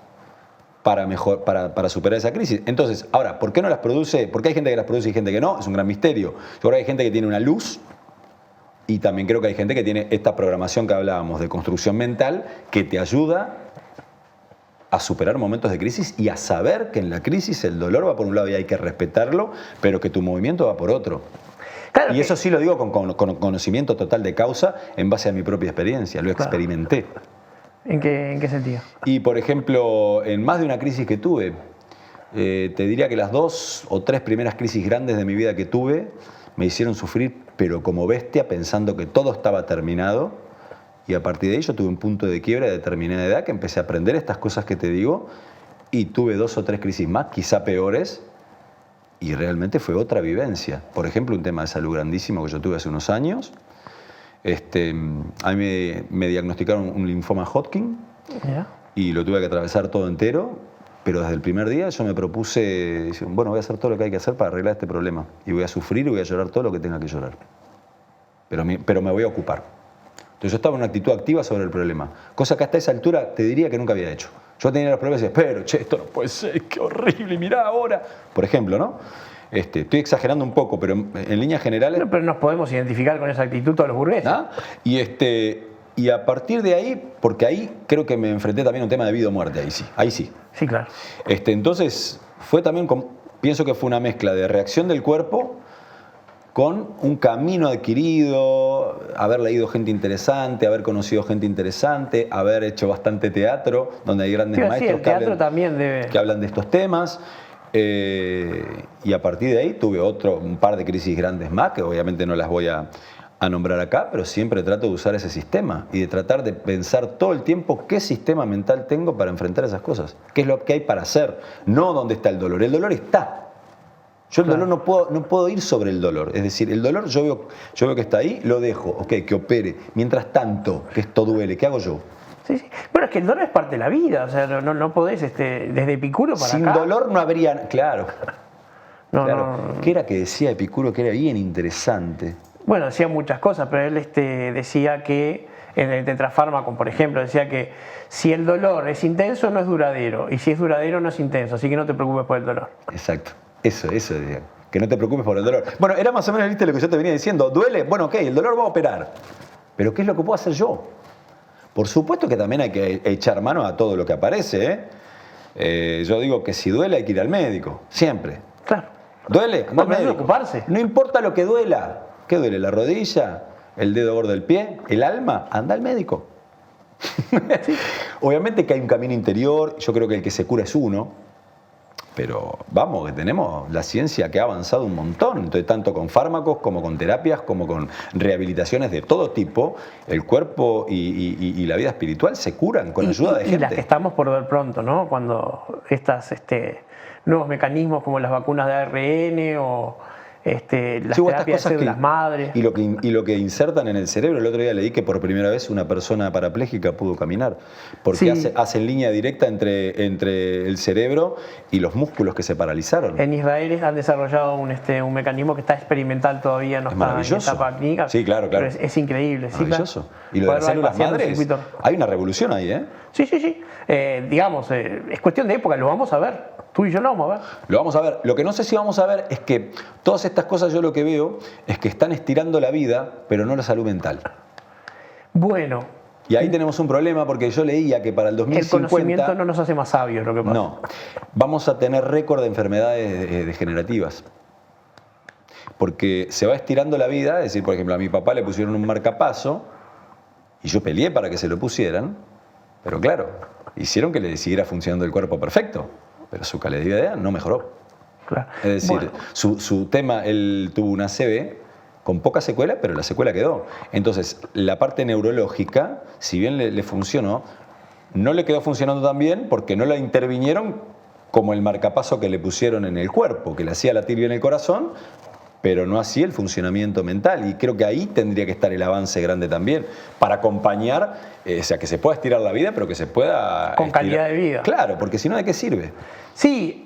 para superar esa crisis. Entonces, ahora, ¿por qué no las produce? ¿Por qué hay gente que las produce y gente que no? Es un gran misterio. Yo creo que hay gente que tiene una luz y también creo que hay gente que tiene esta programación que hablábamos de construcción mental que te ayuda a superar momentos de crisis y a saber que en la crisis el dolor va por un lado y hay que respetarlo, pero que tu movimiento va por otro. Claro, y eso sí lo digo con conocimiento total de causa en base a mi propia experiencia, lo experimenté. ¿En qué sentido? Y por ejemplo, en más de una crisis que tuve, te diría que las 2 o 3 primeras crisis grandes de mi vida que tuve me hicieron sufrir, pero como bestia, pensando que todo estaba terminado. Y a partir de ahí yo tuve un punto de quiebra de determinada edad que empecé a aprender estas cosas que te digo y tuve 2 o 3 crisis más, quizá peores, y realmente fue otra vivencia. Por ejemplo, un tema de salud grandísimo que yo tuve hace unos años. A mí me diagnosticaron un linfoma Hodgkin y lo tuve que atravesar todo entero, pero desde el primer día yo me propuse, bueno, voy a hacer todo lo que hay que hacer para arreglar este problema y voy a sufrir y voy a llorar todo lo que tenga que llorar. Pero me voy a ocupar. Entonces yo estaba en una actitud activa sobre el problema, cosa que hasta esa altura te diría que nunca había hecho. Yo tenía los problemas y decía, pero che, esto no puede ser, qué horrible, mirá ahora. Por ejemplo, ¿no? Estoy exagerando un poco, pero en líneas generales... Pero nos podemos identificar con esa actitud todos los burgueses. ¿Ah? Y a partir de ahí, porque ahí creo que me enfrenté también a un tema de vida o muerte, ahí sí. Sí, claro. Entonces, fue también, pienso que fue una mezcla de reacción del cuerpo con un camino adquirido, haber leído gente interesante, haber conocido gente interesante, haber hecho bastante teatro, donde hay grandes maestros que hablan de estos temas. Y a partir de ahí tuve un par de crisis grandes más, que obviamente no las voy a nombrar acá, pero siempre trato de usar ese sistema y de tratar de pensar todo el tiempo qué sistema mental tengo para enfrentar esas cosas, qué es lo que hay para hacer, no dónde está el dolor. El dolor está. Yo el dolor no puedo ir sobre el dolor. Es decir, el dolor yo veo que está ahí, lo dejo, ok, que opere. Mientras tanto, que esto duele, ¿qué hago yo? Sí. Bueno, es que el dolor es parte de la vida, o sea, no podés, desde Epicuro para Sin acá. Sin dolor no habría, claro. No. ¿Qué era que decía Epicuro que era bien interesante? Bueno, decía muchas cosas, pero él decía que en el tetrafármaco, por ejemplo, decía que si el dolor es intenso no es duradero, y si es duradero no es intenso, así que no te preocupes por el dolor. Exacto. Eso decía. Que no te preocupes por el dolor. Bueno, era más o menos, ¿viste lo que yo te venía diciendo? ¿Duele? Bueno, ok, el dolor va a operar. Pero ¿qué es lo que puedo hacer yo? Por supuesto que también hay que echar mano a todo lo que aparece, yo digo que si duele hay que ir al médico, siempre. Claro. ¿Duele? Anda al médico. Ocuparse. No importa lo que duela. ¿Qué duele? ¿La rodilla? ¿El dedo gordo del pie? ¿El alma? Anda al médico. Sí. Obviamente que hay un camino interior, yo creo que el que se cura es uno. Pero vamos, que tenemos la ciencia que ha avanzado un montón, entonces tanto con fármacos como con terapias, como con rehabilitaciones de todo tipo, el cuerpo y la vida espiritual se curan con ayuda de gente. Y las que estamos por ver pronto, ¿no? Cuando estas nuevos mecanismos como las vacunas de ARN o las terapias de células madres. Y lo que insertan en el cerebro, el otro día leí que por primera vez una persona parapléjica pudo caminar, porque hacen línea directa entre el cerebro y los músculos que se paralizaron. En Israel han desarrollado un mecanismo que está experimental todavía, no está en etapa clínica. Sí, claro. Pero es increíble. Maravilloso. Sí, claro. Y lo de las células madres, hay una revolución ahí, ¿eh? Sí. Digamos, es cuestión de época, lo vamos a ver. Tú y yo lo vamos a ver. Lo vamos a ver. Lo que no sé si vamos a ver es que todas estas cosas yo lo que veo es que están estirando la vida, pero no la salud mental. Bueno. Y ahí tenemos un problema porque yo leía que para el 2050... El conocimiento no nos hace más sabios, lo que pasa. No. Vamos a tener récord de enfermedades degenerativas. Porque se va estirando la vida, es decir, por ejemplo, a mi papá le pusieron un marcapaso y yo peleé para que se lo pusieran, pero claro, hicieron que le siguiera funcionando el cuerpo perfecto. Pero su calidad de vida no mejoró. Claro. Es decir, su tema, él tuvo una ACV con poca secuela, pero la secuela quedó. Entonces, la parte neurológica, si bien le funcionó, no le quedó funcionando tan bien porque no la intervinieron como el marcapaso que le pusieron en el cuerpo, que le hacía latir bien el corazón, pero no así el funcionamiento mental. Y creo que ahí tendría que estar el avance grande también, para acompañar, o sea, que se pueda estirar la vida, pero que se pueda... Con calidad de vida. Claro, porque si no, ¿de qué sirve? Sí,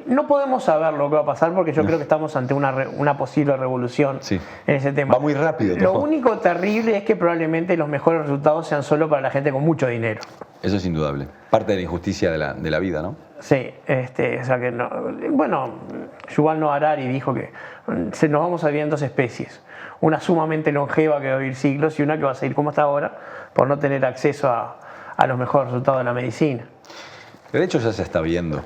no podemos saber lo que va a pasar porque yo creo que estamos ante una posible revolución Sí. en ese tema. Va muy rápido Lo todo. único terrible es que probablemente los mejores resultados sean solo para la gente con mucho dinero. Eso es indudable. Parte de la injusticia de la vida, ¿no? Sí, o sea que no, bueno, Yuval Noah Harari dijo que nos vamos a dividir en dos especies. Una sumamente longeva que va a vivir siglos y una que va a seguir como está ahora por no tener acceso a los mejores resultados de la medicina. De hecho ya se está viendo.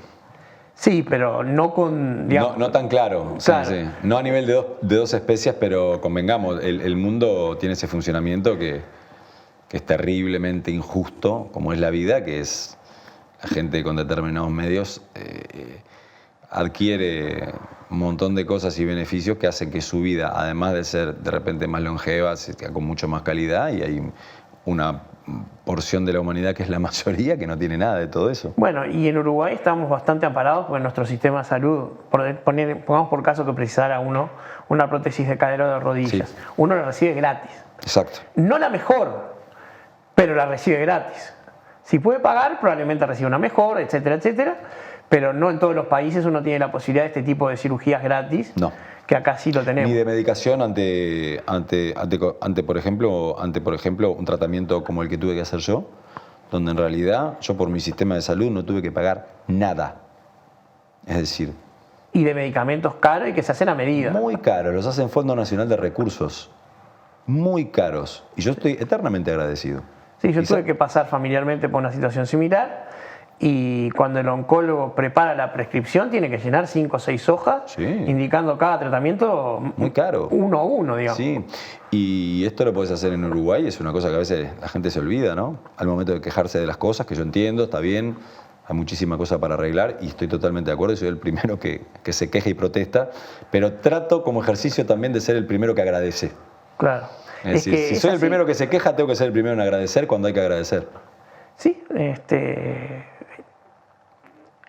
Sí, pero no con... digamos, No tan claro. Sí, Claro. sí. No a nivel de dos especies, pero convengamos, el mundo tiene ese funcionamiento que es terriblemente injusto, como es la vida, que es la gente con determinados medios adquiere un montón de cosas y beneficios que hacen que su vida, además de ser de repente más longeva, sea con mucho más calidad, y hay una porción de la humanidad que es la mayoría que no tiene nada de todo eso. Bueno, y en Uruguay estamos bastante amparados porque nuestro sistema de salud, pongamos por caso que precisara uno una prótesis de cadera o de rodillas, Sí. uno la recibe gratis. Exacto. No la mejor, pero la recibe gratis. Si puede pagar, probablemente reciba una mejor, etcétera, etcétera, pero no en todos los países uno tiene la posibilidad de este tipo de cirugías gratis, No. que acá sí lo tenemos. Ni de medicación ante por ejemplo, un tratamiento como el que tuve que hacer yo, donde en realidad yo por mi sistema de salud no tuve que pagar nada. Es decir, Y de medicamentos caros y que se hacen a medida. muy caros, los hacen Fondo Nacional de Recursos. Muy caros. Y yo estoy eternamente agradecido. Sí, yo Y tuve que pasar familiarmente por una situación similar y cuando el oncólogo prepara la prescripción tiene que llenar 5 o 6 hojas Sí. indicando cada tratamiento Muy caro. uno a uno, digamos. Sí, y esto lo podés hacer en Uruguay, es una cosa que a veces la gente se olvida, ¿no? Al momento de quejarse de las cosas, que yo entiendo, está bien, hay muchísima cosa para arreglar y estoy totalmente de acuerdo, soy el primero que se queja y protesta, pero trato como ejercicio también de ser el primero que agradece. Claro. Es decir, que si es soy el así. primero que se queja, tengo que ser el primero en agradecer cuando hay que agradecer. Sí,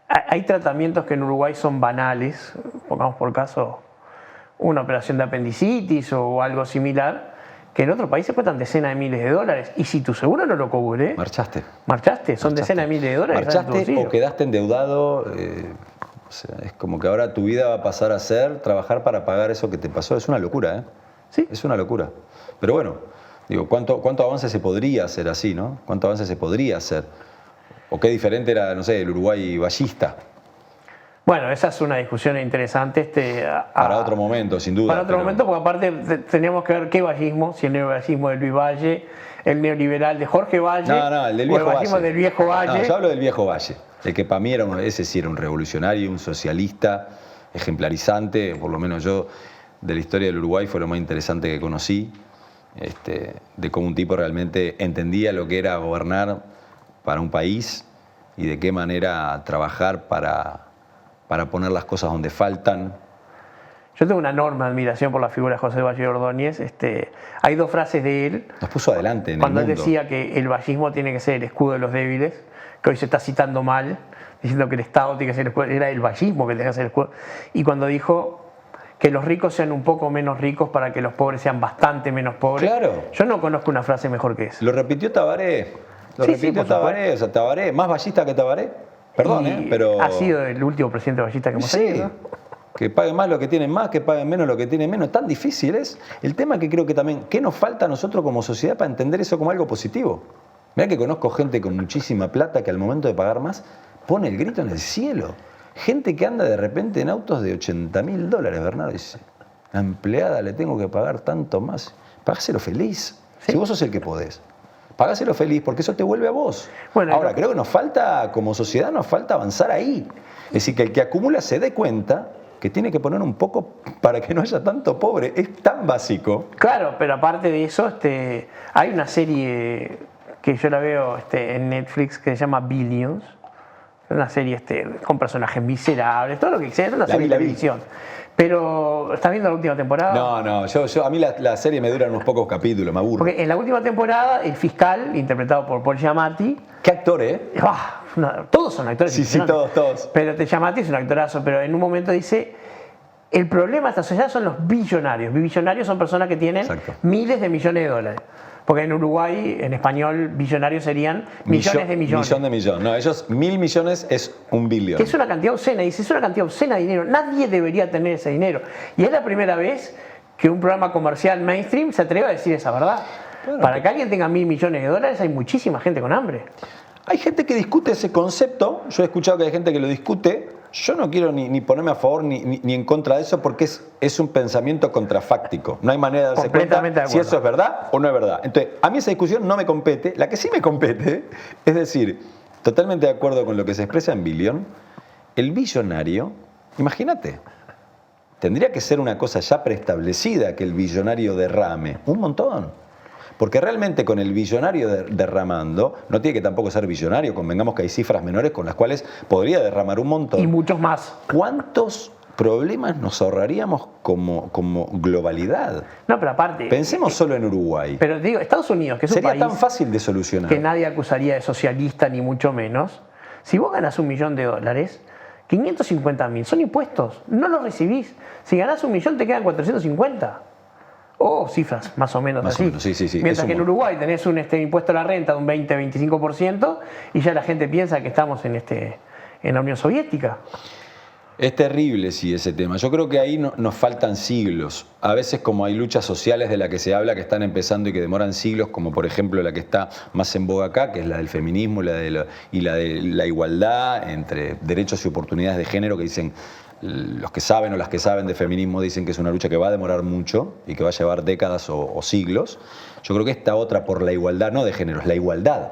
hay tratamientos que en Uruguay son banales, pongamos por caso una operación de apendicitis o algo similar, que en otros países cuestan decenas de miles de dólares. Y si tu seguro no lo cubre, Marchaste. marchaste, son decenas de miles de dólares. que salen de tu Marchaste o bolsillo. quedaste endeudado. O sea, es como que ahora tu vida va a pasar a ser trabajar para pagar eso que te pasó. Es una locura, ¿eh? Sí. Es una locura. Pero bueno, digo, ¿cuánto avance se podría hacer así, no? ¿Cuánto avance se podría hacer? ¿O qué diferente era, no sé, el Uruguay ballista? Bueno, esa es una discusión interesante. Para otro momento, sin duda. Para otro pero- momento, porque aparte teníamos que ver qué vallismo, si el neovallismo de Luis Valle, el neoliberal de Jorge Valle, No, el del o viejo el vallismo Valle. del viejo Valle. No, yo hablo del viejo Valle. El que para mí era ese sí era un revolucionario, un socialista, ejemplarizante, por lo menos yo, de la historia del Uruguay fue lo más interesante que conocí, de cómo un tipo realmente entendía lo que era gobernar para un país y de qué manera trabajar para poner las cosas donde faltan. Yo tengo una enorme admiración por la figura de José Valle Ordóñez. Hay dos frases de él. Nos puso adelante en Cuando el él mundo. decía que el vallismo tiene que ser el escudo de los débiles, que hoy se está citando mal, diciendo que el Estado tiene que ser el escudo, era el vallismo que tenía que ser el escudo. Y cuando dijo que los ricos sean un poco menos ricos para que los pobres sean bastante menos pobres. Claro. Yo no conozco una frase mejor que esa. Lo repitió Tabaré. Lo Sí, repitió por Tabaré. O sea, Tabaré, más ballista que Tabaré. Perdón, Y pero... ha sido el último presidente ballista que hemos Sí, tenido. que paguen más lo que tienen más, que paguen menos lo que tienen menos. Tan difícil es. El tema que creo que también, ¿qué nos falta a nosotros como sociedad para entender eso como algo positivo? Mirá que conozco gente con muchísima plata que al momento de pagar más pone el grito en el cielo. Gente que anda de repente en autos de $80.000, Bernardo, dice, la empleada le tengo que pagar tanto más. Pagáselo feliz, si vos sos el que podés. Pagáselo feliz porque eso te vuelve a vos. Bueno, ahora, lo- creo que nos falta, como sociedad, nos falta avanzar ahí. Es decir, que el que acumula se dé cuenta que tiene que poner un poco para que no haya tanto pobre. Es tan básico. Claro, pero aparte de eso, hay una serie que yo la veo en Netflix que se llama Billions. Una serie con personajes miserables, todo lo que sea, es una serie la de vi. televisión. Pero, ¿estás viendo la última temporada? No, a mí la serie me dura unos pocos capítulos, me aburre. Porque en la última temporada, el fiscal, interpretado por Paul Giamatti, ¿Qué actor, todos son actores. Sí, impresionantes. todos. Pero Giamatti es un actorazo, pero en un momento dice, el problema de esta sociedad son los billonarios. Billonarios son personas que tienen Exacto. miles de millones de dólares. Porque en Uruguay, en español, billonarios serían millones de millones. Millón de millones. No, ellos 1.000 millones es 1 billón. Que es una cantidad obscena, dice, es una cantidad obscena de dinero. Nadie debería tener ese dinero. Y es la primera vez que un programa comercial mainstream se atreve a decir esa verdad. Bueno, Para que alguien tenga 1.000 millones de dólares hay muchísima gente con hambre. Hay gente que discute ese concepto. Yo he escuchado que hay gente que lo discute. Yo no quiero ni ponerme a favor ni en contra de eso porque es un pensamiento contrafáctico. No hay manera de darse Completamente cuenta de si acuerdo. eso es verdad o no es verdad. Entonces, a mí esa discusión no me compete. La que sí me compete es decir, totalmente de acuerdo con lo que se expresa en Billion, el billonario, imagínate, tendría que ser una cosa ya preestablecida que el billonario derrame un montón. Porque realmente con el billonario derramando, no tiene que tampoco ser billonario, convengamos que hay cifras menores con las cuales podría derramar un montón. Y muchos más. ¿Cuántos problemas nos ahorraríamos como globalidad? No, pero aparte... Pensemos solo en Uruguay. Pero digo, Estados Unidos, que es un Sería país tan fácil de solucionar. que nadie acusaría de socialista ni mucho menos, si vos ganás $1 millón, 550.000 son impuestos, no los recibís. Si ganás $1 millón te quedan 450. O cifras más o menos Más o así. menos, sí. Mientras Es que en un- Uruguay tenés un impuesto a la renta de un 20-25% y ya la gente piensa que estamos en la Unión Soviética. Es terrible, sí, ese tema. Yo creo que ahí nos faltan siglos. A veces como hay luchas sociales de las que se habla que están empezando y que demoran siglos, como por ejemplo la que está más en boga acá, que es la del feminismo y la de la igualdad entre derechos y oportunidades de género, que dicen los que saben o las que saben de feminismo dicen que es una lucha que va a demorar mucho y que va a llevar décadas o siglos. Yo creo que esta otra por la igualdad, no de géneros, la igualdad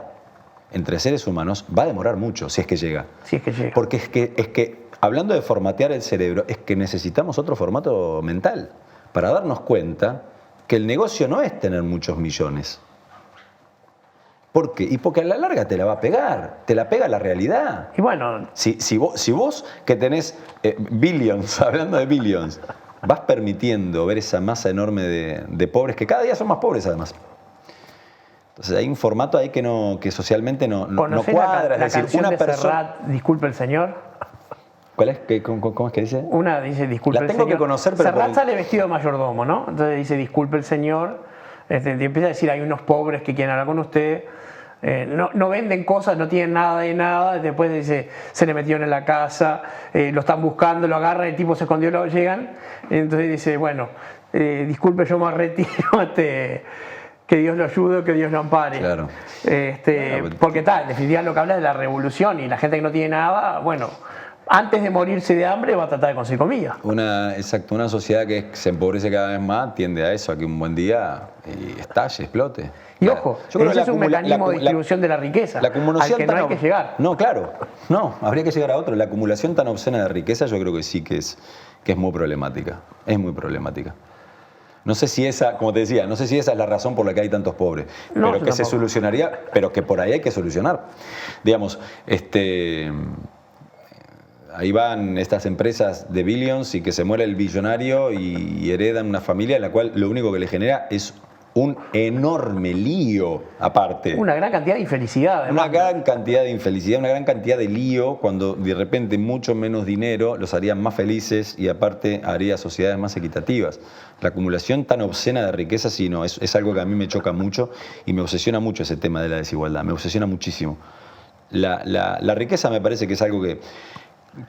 entre seres humanos va a demorar mucho si es que llega. Si es que llega. Porque es que hablando de formatear el cerebro, es que necesitamos otro formato mental para darnos cuenta que el negocio no es tener muchos millones. ¿Por qué? Y porque a la larga te la va a pegar, te la pega la realidad. Y bueno, Si vos que tenés billions, hablando de billions, vas permitiendo ver esa masa enorme de pobres, que cada día son más pobres además. Entonces hay un formato ahí que socialmente no ¿conocés cuadra. la Es decir, canción una de persona... Serrat, Disculpe el Señor? ¿Cuál es? ¿Cómo es que dice? Una dice Disculpe La el tengo Señor. que conocer, pero Serrat por- sale vestido de mayordomo, ¿no? Entonces dice Disculpe el Señor. Y empieza a decir, hay unos pobres que quieren hablar con usted. No venden cosas, no tienen nada de nada. Después dice, se le metieron en la casa, lo están buscando, lo agarran, el tipo se escondió, lo llegan. Entonces dice, bueno, disculpe, yo me retiro, que Dios lo ayude, que Dios lo ampare. Claro. Porque tal, en definitiva lo que habla es de la revolución y la gente que no tiene nada, bueno, antes de morirse de hambre va a tratar de conseguir comida. Exacto, una sociedad que se empobrece cada vez más tiende a eso, a que un buen día estalle, explote. Y ojo, Yo creo ese que es un mecanismo de distribución de la riqueza, la acumulación al que no hay tan que llegar. No, claro, no, habría que llegar a otro. La acumulación tan obscena de riqueza yo creo que sí que es muy problemática, es muy problemática. No sé si esa, como te decía, no sé si esa es la razón por la que hay tantos pobres, No, pero yo que se tampoco. solucionaría, pero que por ahí hay que solucionar. Digamos, ahí van estas empresas de billions y que se muere el billonario y heredan una familia en la cual lo único que le genera es un enorme lío aparte. Una gran cantidad de infelicidad, además. Una gran cantidad de infelicidad, una gran cantidad de lío cuando de repente mucho menos dinero los haría más felices y aparte haría sociedades más equitativas. La acumulación tan obscena de riqueza, sí, no, es algo que a mí me choca mucho y me obsesiona mucho ese tema de la desigualdad, me obsesiona muchísimo. La riqueza me parece que es algo que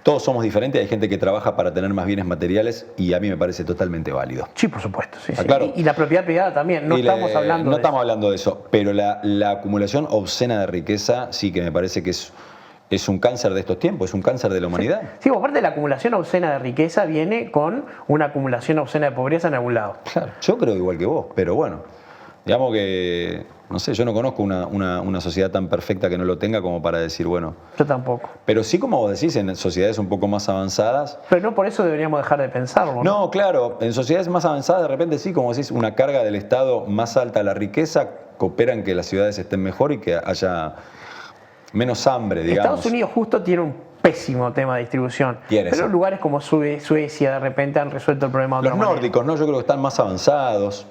todos somos diferentes, hay gente que trabaja para tener más bienes materiales y a mí me parece totalmente válido. Sí, por supuesto. Sí, sí. claro. Y la propiedad privada también, no estamos hablando no de estamos eso. hablando de eso, pero la acumulación obscena de riqueza sí que me parece que es un cáncer de estos tiempos, es un cáncer de la humanidad. Sí, aparte de la acumulación obscena de riqueza viene con una acumulación obscena de pobreza en algún lado. Claro, yo creo igual que vos, pero bueno, digamos que, no sé, yo no conozco una sociedad tan perfecta que no lo tenga como para decir, bueno, Yo tampoco. pero sí como vos decís, en sociedades un poco más avanzadas. Pero no por eso deberíamos dejar de pensarlo. No, claro, en sociedades más avanzadas de repente sí, como decís, una carga del Estado más alta a la riqueza coopera en que las ciudades estén mejor y que haya menos hambre, digamos. Estados Unidos justo tiene pésimo tema de distribución. Pero lugares como Suecia de repente han resuelto el problema de otra manera. Los nórdicos, ¿no? Yo creo que están más avanzados.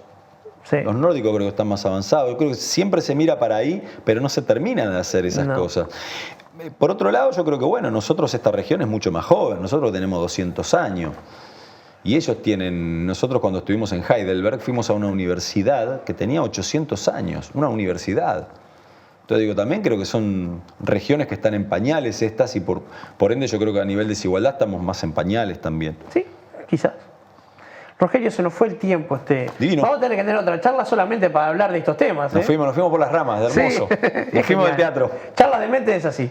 Sí. Los nórdicos creo que están más avanzados. Yo creo que siempre se mira para ahí, pero no se termina de hacer esas cosas. Por otro lado, yo creo que, bueno, nosotros esta región es mucho más joven. Nosotros tenemos 200 años. Y ellos tienen... Nosotros cuando estuvimos en Heidelberg fuimos a una universidad que tenía 800 años. Una universidad. Entonces digo, también creo que son regiones que están en pañales estas y por ende yo creo que a nivel de desigualdad estamos más en pañales también. Sí, quizás. Rogelio, se nos fue el tiempo. Divino. Vamos a tener que tener otra charla solamente para hablar de estos temas. Nos fuimos por las ramas, de hermoso. Sí. Nos fuimos del teatro. Charlas de mente es así.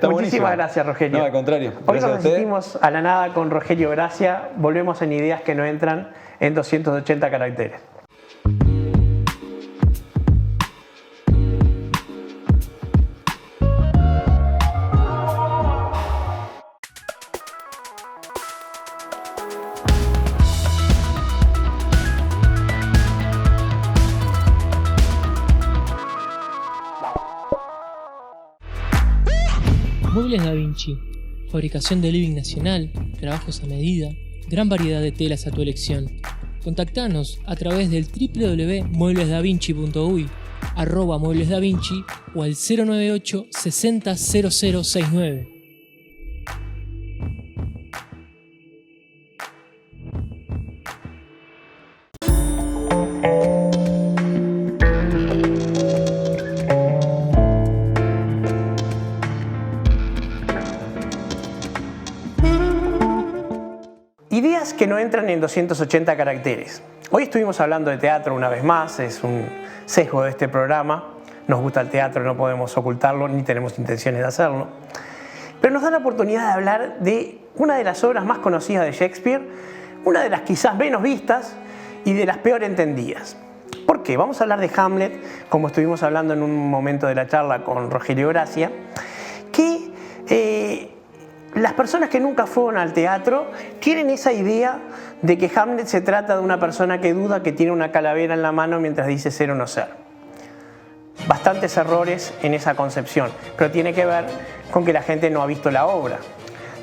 Muchísimas gracias, Rogelio. No, al contrario. Hoy Gracias nos asistimos a la nada con Rogelio Gracia. Volvemos en Ideas que no entran en 280 caracteres. Muebles Da Vinci, fabricación de living nacional, trabajos a medida, gran variedad de telas a tu elección. Contactanos a través del www.mueblesdavinci.uy, @mueblesdavinci o al 098 60 0069. Ideas que no entran en 280 caracteres. Hoy estuvimos hablando de teatro una vez más, es un sesgo de este programa. Nos gusta el teatro, no podemos ocultarlo, ni tenemos intenciones de hacerlo. Pero nos da la oportunidad de hablar de una de las obras más conocidas de Shakespeare, una de las quizás menos vistas y de las peor entendidas. ¿Por qué? Vamos a hablar de Hamlet, como estuvimos hablando en un momento de la charla con Rogelio Gracia, que las personas que nunca fueron al teatro tienen esa idea de que Hamlet se trata de una persona que duda, que tiene una calavera en la mano mientras dice ser o no ser. Bastantes errores en esa concepción, pero tiene que ver con que la gente no ha visto la obra.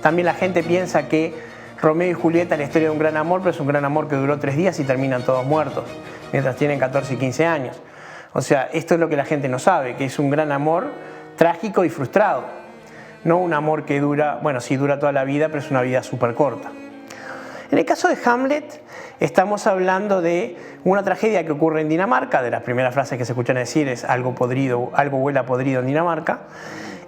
También la gente piensa que Romeo y Julieta es la historia de un gran amor, pero es un gran amor que duró 3 días y terminan todos muertos, mientras tienen 14 y 15 años. O sea, esto es lo que la gente no sabe, que es un gran amor trágico y frustrado. No un amor que dura, bueno, sí dura toda la vida, pero es una vida súper corta. En el caso de Hamlet, estamos hablando de una tragedia que ocurre en Dinamarca, de las primeras frases que se escuchan decir es algo podrido, algo huele a podrido en Dinamarca,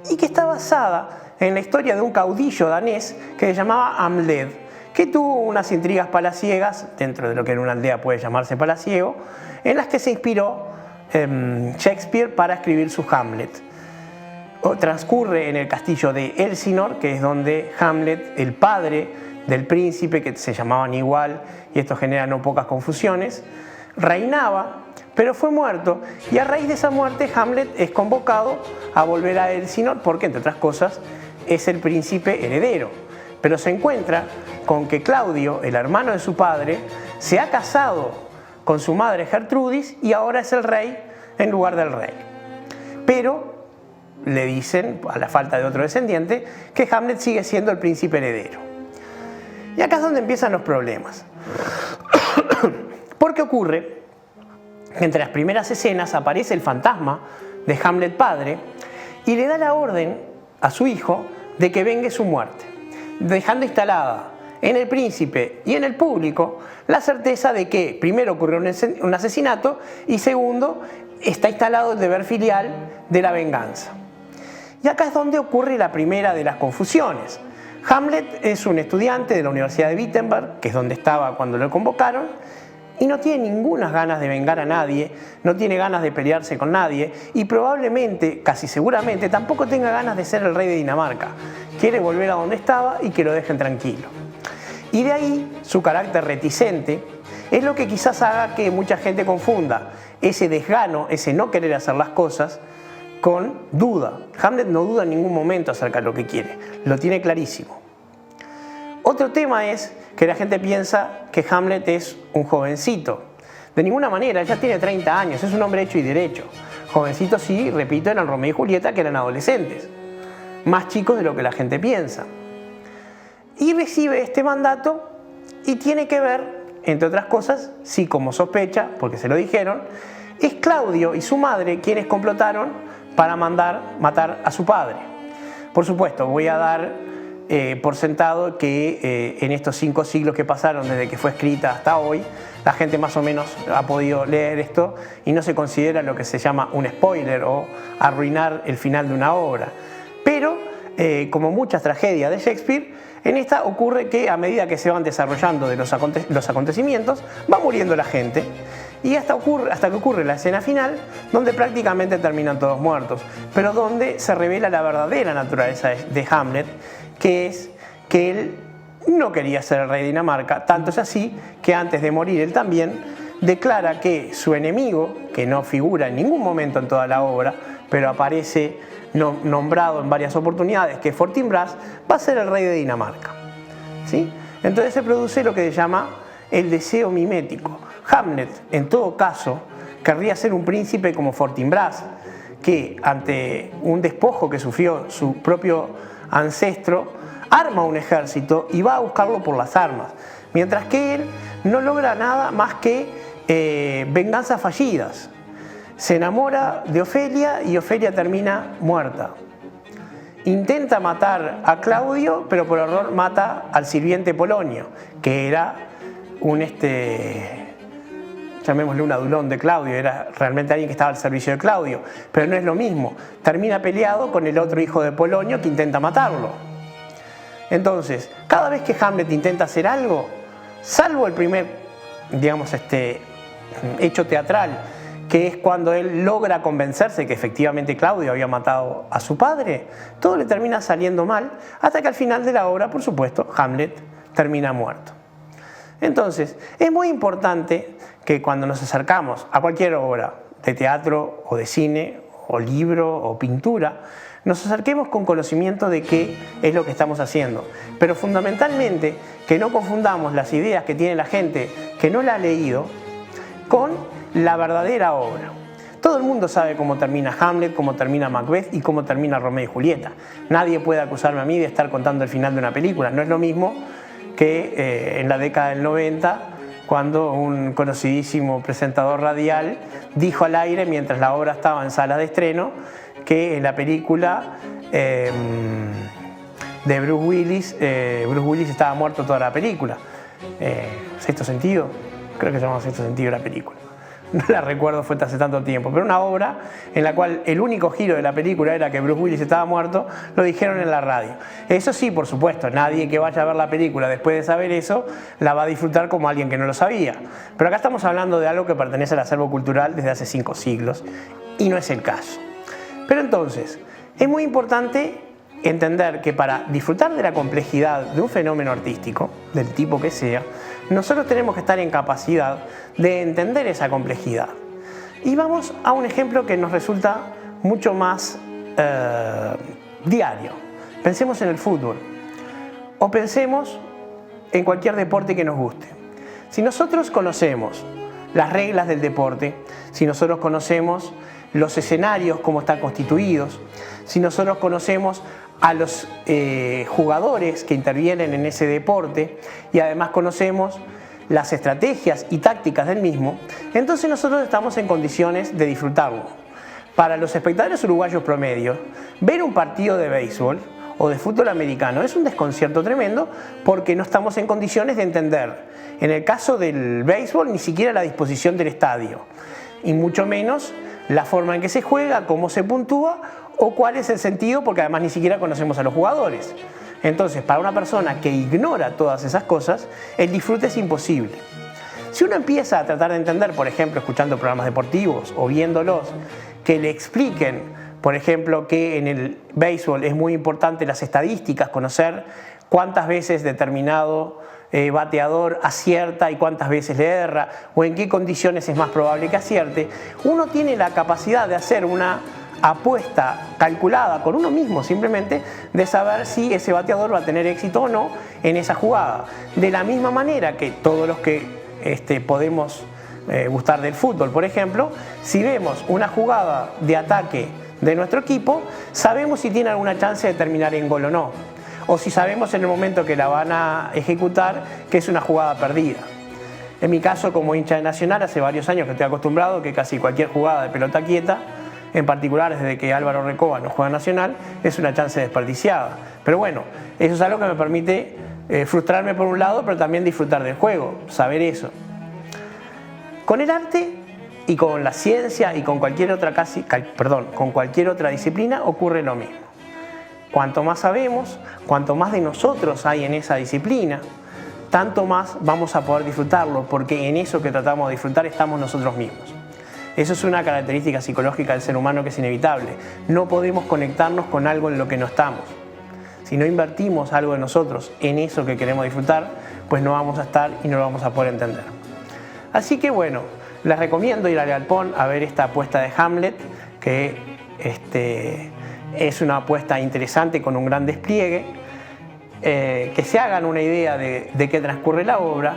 y que está basada en la historia de un caudillo danés que se llamaba Amled, que tuvo unas intrigas palaciegas, dentro de lo que en una aldea puede llamarse palaciego, en las que se inspiró Shakespeare para escribir su Hamlet. Transcurre en el castillo de Elsinor, que es donde Hamlet, el padre del príncipe, que se llamaban igual, y esto genera no pocas confusiones, reinaba, pero fue muerto, y a raíz de esa muerte Hamlet es convocado a volver a Elsinor porque, entre otras cosas, es el príncipe heredero. Pero se encuentra con que Claudio, el hermano de su padre, se ha casado con su madre Gertrudis y ahora es el rey en lugar del rey. Pero le dicen, a la falta de otro descendiente, que Hamlet sigue siendo el príncipe heredero. Y acá es donde empiezan los problemas. Porque ocurre que entre las primeras escenas aparece el fantasma de Hamlet padre y le da la orden a su hijo de que vengue su muerte, dejando instalada en el príncipe y en el público la certeza de que primero ocurrió un asesinato y segundo está instalado el deber filial de la venganza. Y acá es donde ocurre la primera de las confusiones. Hamlet es un estudiante de la Universidad de Wittenberg, que es donde estaba cuando lo convocaron, y no tiene ninguna ganas de vengar a nadie, no tiene ganas de pelearse con nadie, y probablemente, casi seguramente, tampoco tenga ganas de ser el rey de Dinamarca. Quiere volver a donde estaba y que lo dejen tranquilo. Y de ahí su carácter reticente es lo que quizás haga que mucha gente confunda ese desgano, ese no querer hacer las cosas, con duda. Hamlet no duda en ningún momento acerca de lo que quiere, lo tiene clarísimo. Otro tema es que la gente piensa que Hamlet es un jovencito. De ninguna manera, él ya tiene 30 años, es un hombre hecho y derecho. Jovencito sí, repito, eran Romeo y Julieta, que eran adolescentes. más chicos de lo que la gente piensa. Y recibe este mandato y tiene que ver, entre otras cosas, sí, como sospecha, porque se lo dijeron, es Claudio y su madre quienes complotaron para matar a su padre. Por supuesto, voy a dar por sentado que en estos 5 siglos que pasaron desde que fue escrita hasta hoy, la gente más o menos ha podido leer esto y no se considera lo que se llama un spoiler o arruinar el final de una obra. Pero, como muchas tragedias de Shakespeare, en esta ocurre que a medida que se van desarrollando de los acontecimientos, va muriendo la gente. Y hasta que ocurre la escena final, donde prácticamente terminan todos muertos, pero donde se revela la verdadera naturaleza de Hamlet, que es que él no quería ser el rey de Dinamarca, tanto es así que antes de morir él también declara que su enemigo, que no figura en ningún momento en toda la obra, pero aparece nombrado en varias oportunidades, que es Fortinbras, va a ser el rey de Dinamarca. ¿Sí? Entonces se produce lo que se llama el deseo mimético. Hamlet, en todo caso, querría ser un príncipe como Fortinbras, que ante un despojo que sufrió su propio ancestro, arma un ejército y va a buscarlo por las armas, mientras que él no logra nada más que venganzas fallidas. Se enamora de Ofelia y Ofelia termina muerta. Intenta matar a Claudio, pero por error mata al sirviente Polonio, que era un llamémosle un adulón de Claudio, era realmente alguien que estaba al servicio de Claudio, pero no es lo mismo. Termina peleado con el otro hijo de Polonio que intenta matarlo. Entonces, cada vez que Hamlet intenta hacer algo, salvo el primer, digamos, hecho teatral, que es cuando él logra convencerse que efectivamente Claudio había matado a su padre, todo le termina saliendo mal, hasta que al final de la obra, por supuesto, Hamlet termina muerto. Entonces, es muy importante que cuando nos acercamos a cualquier obra de teatro o de cine o libro o pintura, nos acerquemos con conocimiento de qué es lo que estamos haciendo. Pero fundamentalmente que no confundamos las ideas que tiene la gente que no la ha leído con la verdadera obra. Todo el mundo sabe cómo termina Hamlet, cómo termina Macbeth y cómo termina Romeo y Julieta. Nadie puede acusarme a mí de estar contando el final de una película. No es lo mismo que en la década del 90, cuando un conocidísimo presentador radial dijo al aire, mientras la obra estaba en sala de estreno, que en la película de Bruce Willis estaba muerto toda la película. ¿Sexto sentido? Creo que se llama Sexto sentido la película. No la recuerdo, fue hace tanto tiempo, pero una obra en la cual el único giro de la película era que Bruce Willis estaba muerto, lo dijeron en la radio. Eso sí, por supuesto, nadie que vaya a ver la película después de saber eso la va a disfrutar como alguien que no lo sabía. Pero acá estamos hablando de algo que pertenece al acervo cultural desde hace 5 siglos y no es el caso. Pero entonces, es muy importante entender que para disfrutar de la complejidad de un fenómeno artístico, del tipo que sea, nosotros tenemos que estar en capacidad de entender esa complejidad. Y vamos a un ejemplo que nos resulta mucho más diario. Pensemos en el fútbol o pensemos en cualquier deporte que nos guste. Si nosotros conocemos las reglas del deporte, si nosotros conocemos los escenarios, cómo están constituidos, si nosotros conocemos a los jugadores que intervienen en ese deporte y además conocemos las estrategias y tácticas del mismo, entonces nosotros estamos en condiciones de disfrutarlo. Para los espectadores uruguayos promedio, ver un partido de béisbol o de fútbol americano es un desconcierto tremendo porque no estamos en condiciones de entender, en el caso del béisbol, ni siquiera la disposición del estadio, y mucho menos la forma en que se juega, cómo se puntúa o cuál es el sentido, porque además ni siquiera conocemos a los jugadores. Entonces, para una persona que ignora todas esas cosas, el disfrute es imposible. Si uno empieza a tratar de entender, por ejemplo, escuchando programas deportivos o viéndolos, que le expliquen, por ejemplo, que en el béisbol es muy importante las estadísticas, conocer cuántas veces determinado bateador acierta y cuántas veces le erra, o en qué condiciones es más probable que acierte, uno tiene la capacidad de hacer una apuesta calculada con uno mismo, simplemente de saber si ese bateador va a tener éxito o no en esa jugada. De la misma manera que todos los que podemos gustar del fútbol, por ejemplo, si vemos una jugada de ataque de nuestro equipo, sabemos si tiene alguna chance de terminar en gol o no. O si sabemos en el momento que la van a ejecutar que es una jugada perdida. En mi caso, como hincha de Nacional, hace varios años que estoy acostumbrado que casi cualquier jugada de pelota quieta, en particular desde que Álvaro Recoba no juega en Nacional, es una chance desperdiciada. Pero bueno, eso es algo que me permite frustrarme por un lado, pero también disfrutar del juego, saber eso. Con el arte y con la ciencia y con cualquier otra con cualquier otra disciplina ocurre lo mismo. Cuanto más sabemos, cuanto más de nosotros hay en esa disciplina, tanto más vamos a poder disfrutarlo, porque en eso que tratamos de disfrutar estamos nosotros mismos. Eso es una característica psicológica del ser humano que es inevitable. No podemos conectarnos con algo en lo que no estamos. Si no invertimos algo de nosotros en eso que queremos disfrutar, pues no vamos a estar y no lo vamos a poder entender. Así que bueno, les recomiendo ir al galpón a ver esta apuesta de Hamlet, que es una apuesta interesante con un gran despliegue, que se hagan una idea de qué transcurre la obra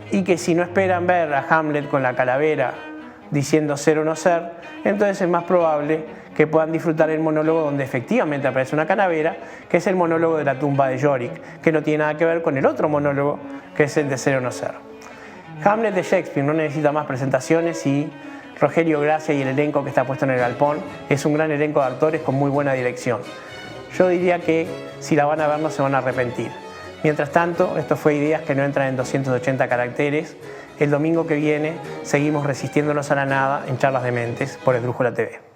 y que si no esperan ver a Hamlet con la calavera diciendo ser o no ser, entonces es más probable que puedan disfrutar el monólogo donde efectivamente aparece una calavera, que es el monólogo de la tumba de Yorick, que no tiene nada que ver con el otro monólogo, que es el de ser o no ser. Hamlet de Shakespeare no necesita más presentaciones y Rogelio Gracia y el elenco que está puesto en el galpón es un gran elenco de actores con muy buena dirección. Yo diría que si la van a ver no se van a arrepentir. Mientras tanto, esto fue Ideas que no entran en 280 caracteres. El domingo que viene seguimos resistiéndonos a la nada en Charlas de Mentes por Esdrújula TV.